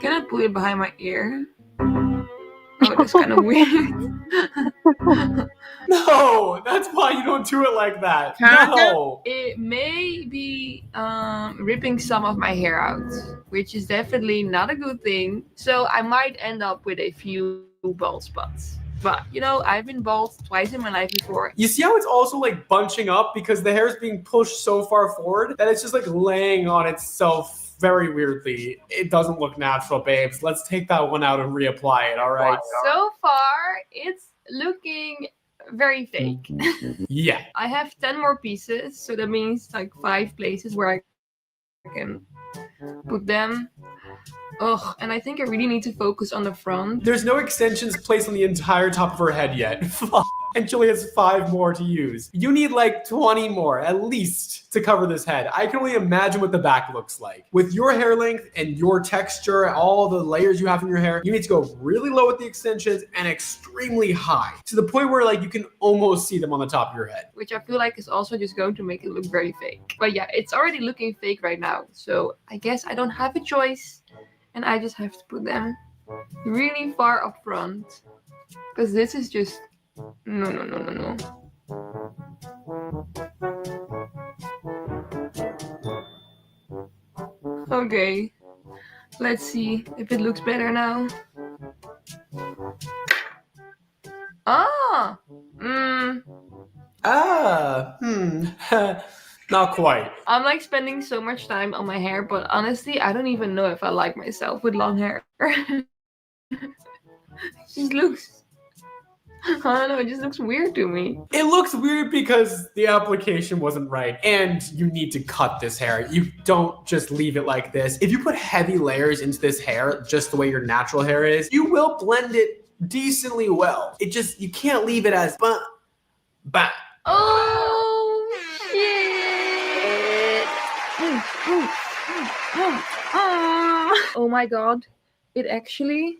Can I put it behind my ear? Oh, that was kind of weird. No, that's why you don't do it like that. Kinda. No. It may be ripping some of my hair out, which is definitely not a good thing. So I might end up with a few bald spots. But you know, I've been bald twice in my life before. You see how it's also like bunching up because the hair is being pushed so far forward that it's just like laying on itself very weirdly. It doesn't look natural, babes. Let's take that one out and reapply it, all right? So far, it's looking very fake. Yeah. I have 10 more pieces, so that means like 5 places where I can put them. Ugh, and I think I really need to focus on the front. There's no extensions placed on the entire top of her head yet. And Julie has 5 more to use. You need like 20 more, at least, to cover this head. I can only imagine what the back looks like. With your hair length and your texture, all the layers you have in your hair, you need to go really low with the extensions and extremely high, to the point where like you can almost see them on the top of your head. Which I feel like is also just going to make it look very fake. But yeah, it's already looking fake right now. So I guess I don't have a choice. And I just have to put them really far up front. Because this is just... No. Okay. Let's see if it looks better now. Ah! Not quite. I'm like spending so much time on my hair, but honestly, I don't even know if I like myself with long hair. It just looks... I don't know, it just looks weird to me. It looks weird because the application wasn't right, and you need to cut this hair. You don't just leave it like this. If you put heavy layers into this hair, just the way your natural hair is, you will blend it decently well. It just, you can't leave it as bah. Oh, shit. Oh my god. It actually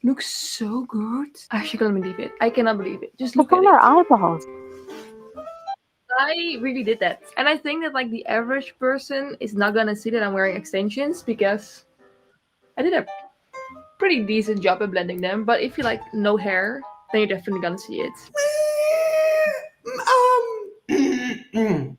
looks so good. I actually can't believe it. I cannot believe it. Just look at our it. eyeballs. I really did that. And I think that like the average person is not gonna see that I'm wearing extensions because I did a pretty decent job at blending them. But if you like no hair, then you're definitely gonna see it.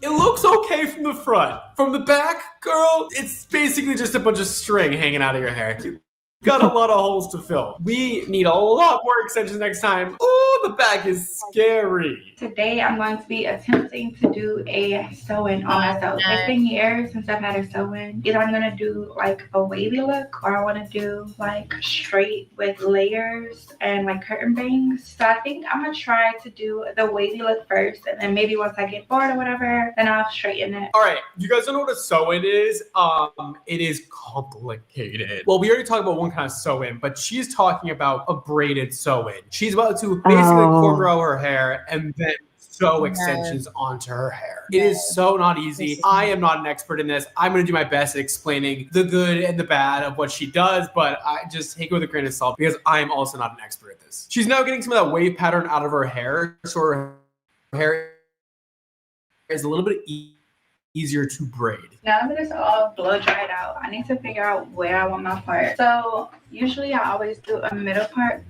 It looks okay from the front. From the back, girl, it's basically just a bunch of string hanging out of your hair. You got a lot of holes to fill. We need a lot more extensions next time. Oh, the back is scary. Today, I'm going to be attempting to do a sew-in on myself. It's been years since I've had a sew-in. Either I'm going to do like a wavy look or I want to do like straight with layers and like curtain bangs. So I think I'm going to try to do the wavy look first, and then maybe once I get bored or whatever, then I'll straighten it. All right, you guys don't know what a sew-in is? It is complicated. Well, we already talked about one kind of sew-in, but she's talking about a braided sew-in. She's about to basically cornrow her hair and then sew extensions onto her hair. It is so not easy. I am not an expert in this. I'm going to do my best at explaining the good and the bad of what she does, but I just take it with a grain of salt because I am also not an expert at this. She's now getting some of that wave pattern out of her hair, so her hair is a little bit easier to braid. Now that it's all blow dried out, I need to figure out where I want my part. So usually I always do a middle part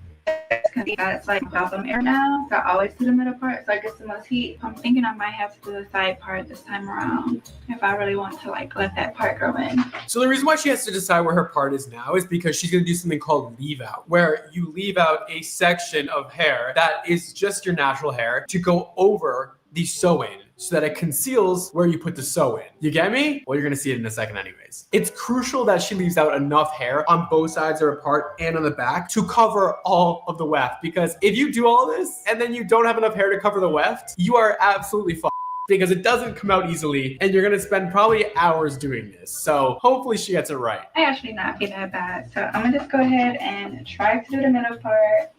because it's like bottom air now. So I always do the middle part so I get the most heat. I'm thinking I might have to do the side part this time around if I really want to like let that part grow in. So the reason why she has to decide where her part is now is because she's going to do something called leave out, where you leave out a section of hair that is just your natural hair to go over the sew-in, so that it conceals where you put the sew-in. You get me? Well, you're gonna see it in a second anyways. It's crucial that she leaves out enough hair on both sides of her part and on the back to cover all of the weft, because if you do all this and then you don't have enough hair to cover the weft, you are absolutely fucked, because it doesn't come out easily and you're gonna spend probably hours doing this. So hopefully she gets it right. I actually not be that bad. So I'm gonna just go ahead and try to do the middle part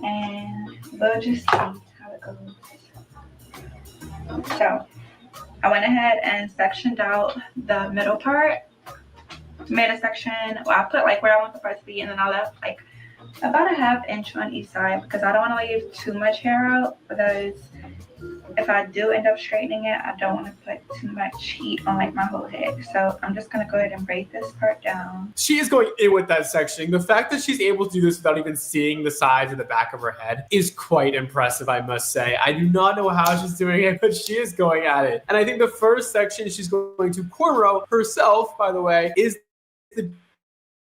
and we'll just see how it goes. So I went ahead and sectioned out the middle part, made a section. Well, I put like where I want the part to be, and then I left like about a 1/2 inch on each side because I don't want to leave too much hair out, because if I do end up straightening it, I don't want to put too much heat on like my whole head. So I'm just gonna go ahead and braid this part down. She is going in with that sectioning. The fact that she's able to do this without even seeing the sides of the back of her head is quite impressive, I must say. I do not know how she's doing it, but she is going at it. And I think the first section she's going to cornrow herself, by the way, is the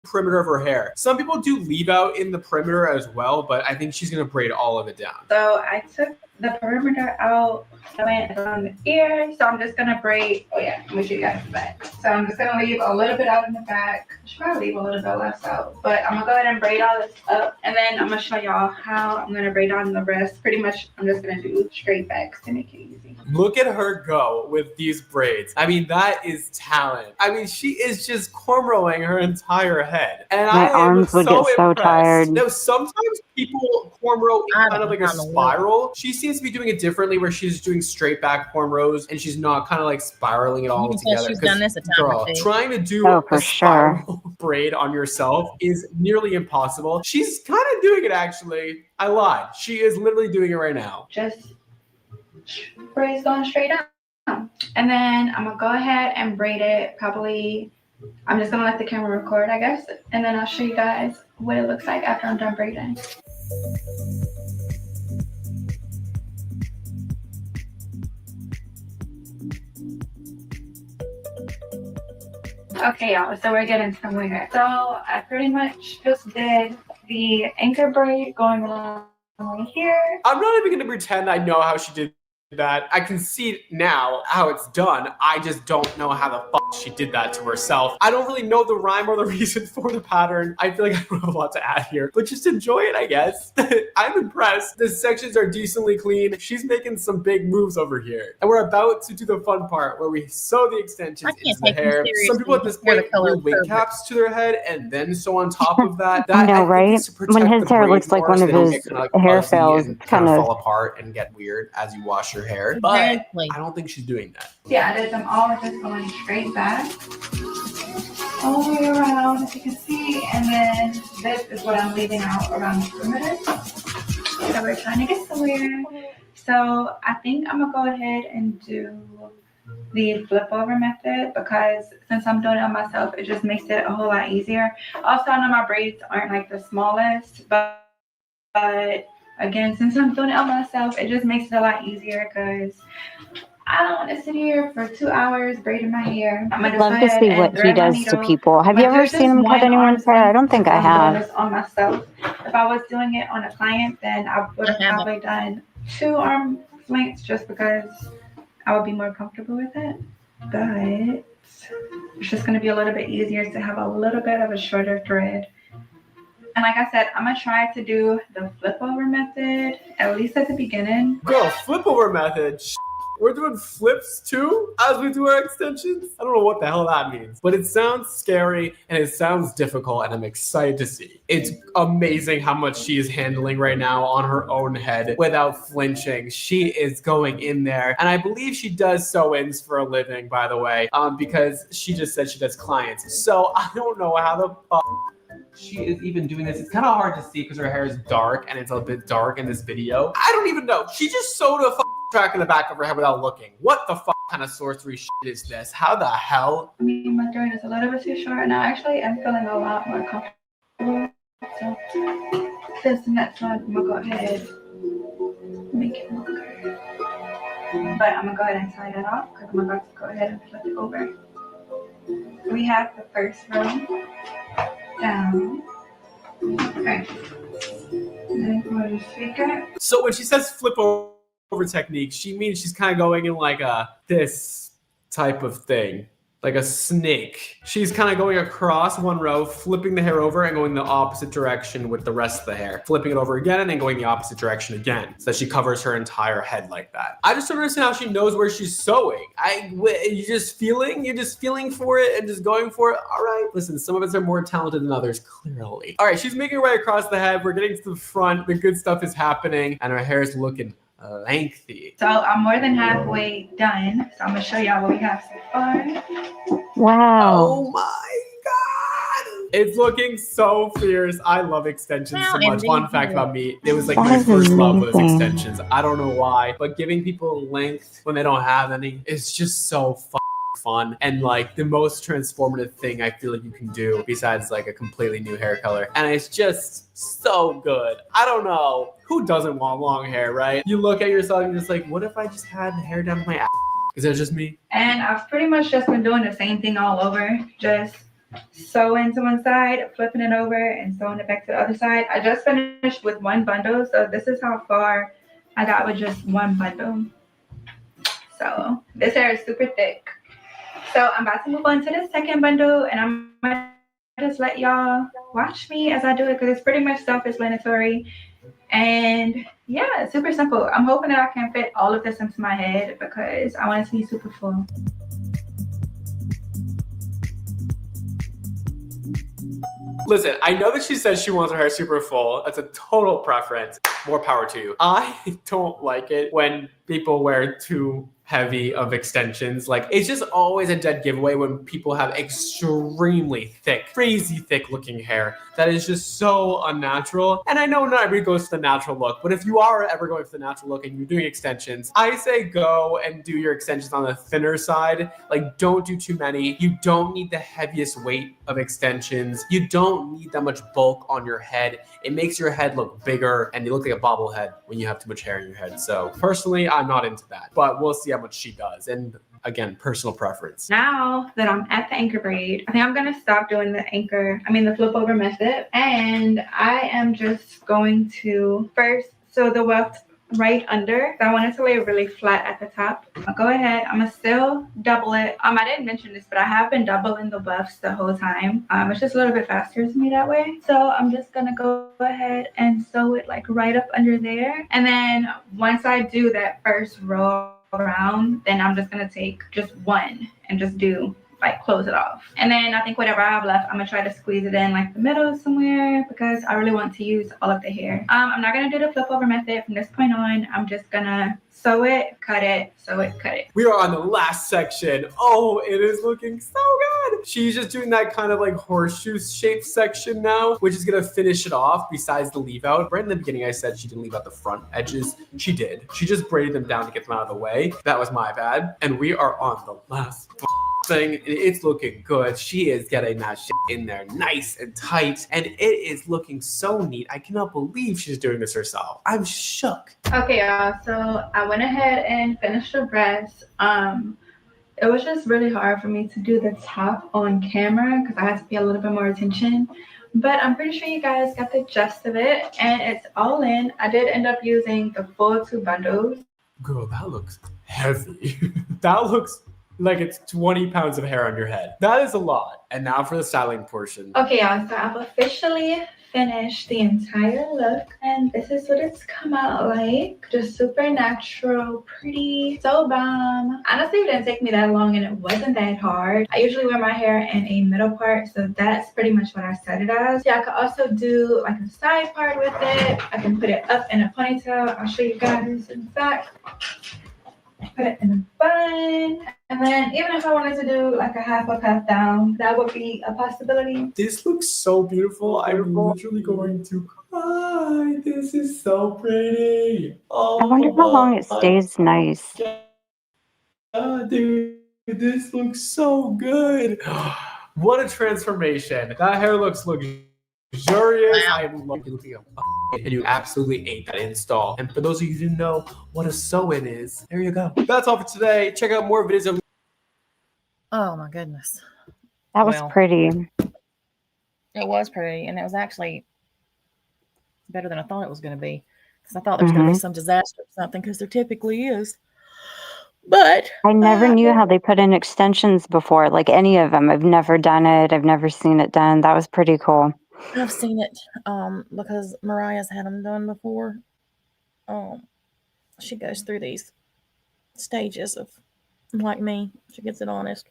perimeter of her hair. Some people do leave out in the perimeter as well, but I think she's going to braid all of it down. So I took the perimeter out, I went on the ear, so I'm just gonna braid. Oh yeah, let me show you guys the back. So I'm just gonna leave a little bit out in the back. I should probably leave a little bit less out, but I'm gonna go ahead and braid all this up, and then I'm gonna show y'all how I'm gonna braid on the rest. Pretty much, I'm just gonna do straight backs to make it easy. Look at her go with these braids. I mean, that is talent. I mean, she is just cornrowing her entire head. And My arms would get so tired. Now, sometimes people cornrow in kind of like a spiral. She seems to be doing it differently, where she's doing straight back cornrows and she's not kind of like spiraling it all together. She's done this a time or two. Trying to do a spiral braid on yourself is nearly impossible. She's kind of doing it, actually. I lied. She is literally doing it right now. Just braids going straight down. And then I'm gonna go ahead and braid it probably. I'm just gonna let the camera record, I guess, and then I'll show you guys what it looks like after I'm done braiding. Okay, y'all, so we're getting somewhere. So I pretty much just did the anchor braid going along right here. I'm not even gonna pretend I know how she did that. I can see now how it's done. I just don't know how the fuck she did that to herself. I don't really know the rhyme or the reason for the pattern. I feel like I don't have a lot to add here, but just enjoy it, I guess. I'm impressed. The sections are decently clean. She's making some big moves over here. And we're about to do the fun part where we sew the extensions into the hair. Some people at this point glue wig caps to their head and then sew on top of that. I know, right? When his hair looks like one of his hair fails, it's kind of fall apart and get weird as you wash your hair. But I don't think she's doing that. Yeah, I did them all just going straight back all the way around, as you can see, and then this is what I'm leaving out around the perimeter. So we're trying to get somewhere. So I think I'm gonna go ahead and do the flip over method, because since I'm doing it on myself, it just makes it a whole lot easier. Also, I know my braids aren't like the smallest, but again, since I'm doing it on myself, it just makes it a lot easier, because I don't want to sit here for 2 hours braiding my hair. I'd love to see what he does to people. Have you ever seen him cut anyone's hair? I don't think I have. This on myself. If I was doing it on a client, then I would have probably done 2 arm lengths, just because I would be more comfortable with it. But it's just going to be a little bit easier to have a little bit of a shorter thread. And like I said, I'm going to try to do the flip over method, at least at the beginning. Girl, flip over method? We're doing flips too as we do our extensions? I don't know what the hell that means, but it sounds scary and it sounds difficult, and I'm excited to see. It's amazing how much she is handling right now on her own head without flinching. She is going in there, and I believe she does sew-ins for a living, by the way, because she just said she does clients. So I don't know how the fuck she is even doing this. It's kind of hard to see because her hair is dark, and it's a bit dark in this video. I don't even know. She just sewed a track in the back of her head without looking. What the fuck kind of sorcery shit is this? How the hell? I mean, my thread is a little bit too short, and I actually am feeling a lot more comfortable. So this next one, I'm gonna go ahead and make it longer. But I'm gonna go ahead and tie that off, because I'm about to go ahead and flip it over. We have the first row down. Okay. And then we'll just figure it. So when she says flip over technique, she means she's kind of going in like this type of thing, like a snake. She's kind of going across one row, flipping the hair over and going the opposite direction with the rest of the hair, flipping it over again and then going the opposite direction again, so that she covers her entire head like that. I just don't understand how she knows where she's sewing. You're just feeling for it and just going for it. All right, listen, some of us are more talented than others, clearly. All right, she's making her way across the head. We're getting to the front. The good stuff is happening, and her hair is looking lengthy. So I'm more than halfway done. So I'm gonna show y'all what we have so far. Wow. Oh my God. It's looking so fierce. I love extensions so Well, much. Fun indeed fact you about me, it was like That my is first love was amazing. extensions. I don't know why, but giving people length when they don't have any is just so fun and like the most transformative thing I feel like you can do besides like a completely new hair color. And it's just so good. I don't know. Who doesn't want long hair, right? You look at yourself and you're just like, what if I just had hair down to my ass? Is that just me? And I've pretty much just been doing the same thing all over. Just sewing to one side, flipping it over, and sewing it back to the other side. I just finished with one bundle, so this is how far I got with just one bundle. So this hair is super thick. So I'm about to move on to the second bundle, and I'm gonna just let y'all watch me as I do it because it's pretty much self-explanatory. And yeah, it's super simple. I'm hoping that I can fit all of this into my head because I want it to be super full. Listen, I know that she says she wants her hair super full. That's a total preference. More power to you. I don't like it when people wear too heavy of extensions. Like, it's just always a dead giveaway when people have extremely thick, crazy thick looking hair that is just so unnatural. And I know not everybody goes for the natural look, but if you are ever going for the natural look and you're doing extensions, I say go and do your extensions on the thinner side. Like, don't do too many. You don't need the heaviest weight of extensions. You don't need that much bulk on your head. It makes your head look bigger and you look like a bobblehead when you have too much hair in your head. So personally, I'm not into that, but we'll see how much she does. And again, personal preference. Now that I'm at the anchor braid, I think I'm gonna stop doing the flip over method. And I am just going to first sew the weft right under. So I want it to lay really flat at the top. I'll go ahead, I'm gonna still double it. I didn't mention this, but I have been doubling the wefts the whole time. It's just a little bit faster to me that way. So I'm just gonna go ahead and sew it like right up under there. And then once I do that first row around, then I'm just gonna take just one and just do like close it off. And then I think whatever I have left, I'm gonna try to squeeze it in like the middle somewhere because I really want to use all of the hair. I'm not gonna do the flip over method from this point on. I'm just gonna sew it, cut it, sew it, cut it. We are on the last section. Oh, it is looking so good. She's just doing that kind of like horseshoe shaped section now, which is gonna finish it off besides the leave out. Right in the beginning, I said she didn't leave out the front edges. She did. She just braided them down to get them out of the way. That was my bad. And we are on the last thing. It's looking good. She is getting that shit in there nice and tight, and it is looking so neat. I cannot believe she's doing this herself. I'm shook. Okay, y'all, so I went ahead and finished the breast. It was just really hard for me to do the top on camera because I had to pay a little bit more attention, but I'm pretty sure you guys got the gist of it, and it's all in. I did end up using the full 2 bundles. Girl, that looks heavy. That looks like it's 20 pounds of hair on your head. That is a lot. And now for the styling portion. Okay, y'all, so I've officially finished the entire look, and this is what it's come out like. Just super natural, pretty, so bomb. Honestly, it didn't take me that long and it wasn't that hard. I usually wear my hair in a middle part, so that's pretty much what I set it as. Yeah, I could also do like a side part with it. I can put it up in a ponytail. I'll show you guys in fact. Put it in a bun, and then even if I wanted to do like a half up, half down, that would be a possibility. This looks so beautiful. I'm literally going to cry. This is so pretty. Oh, I wonder how long it stays nice. God, dude, this looks so good. What a transformation. That hair looks luxurious. I'm looking and you absolutely ate that install. And for those of you who didn't know what a sew-in is, there you go. That's all for today. Check out more videos. Oh my goodness. That was pretty. It was pretty, and it was actually better than I thought it was going to be because I thought there was going to be some disaster or something because there typically is. But I never knew how they put in extensions before, like any of them. I've never done it. I've never seen it done. That was pretty cool. I've seen it because Mariah's had them done before. She goes through these stages of, like me, she gets it honest.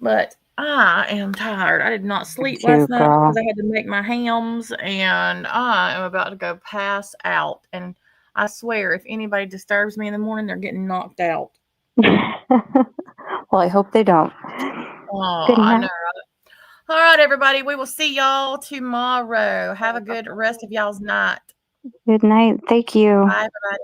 But I am tired. I did not sleep last night because I had to make my hams, and I am about to go pass out. And I swear, if anybody disturbs me in the morning, they're getting knocked out. Well, I hope they don't. Oh, Good I night. know. All right, everybody. We will see y'all tomorrow. Have a good rest of y'all's night. Good night. Thank you. Bye, everybody.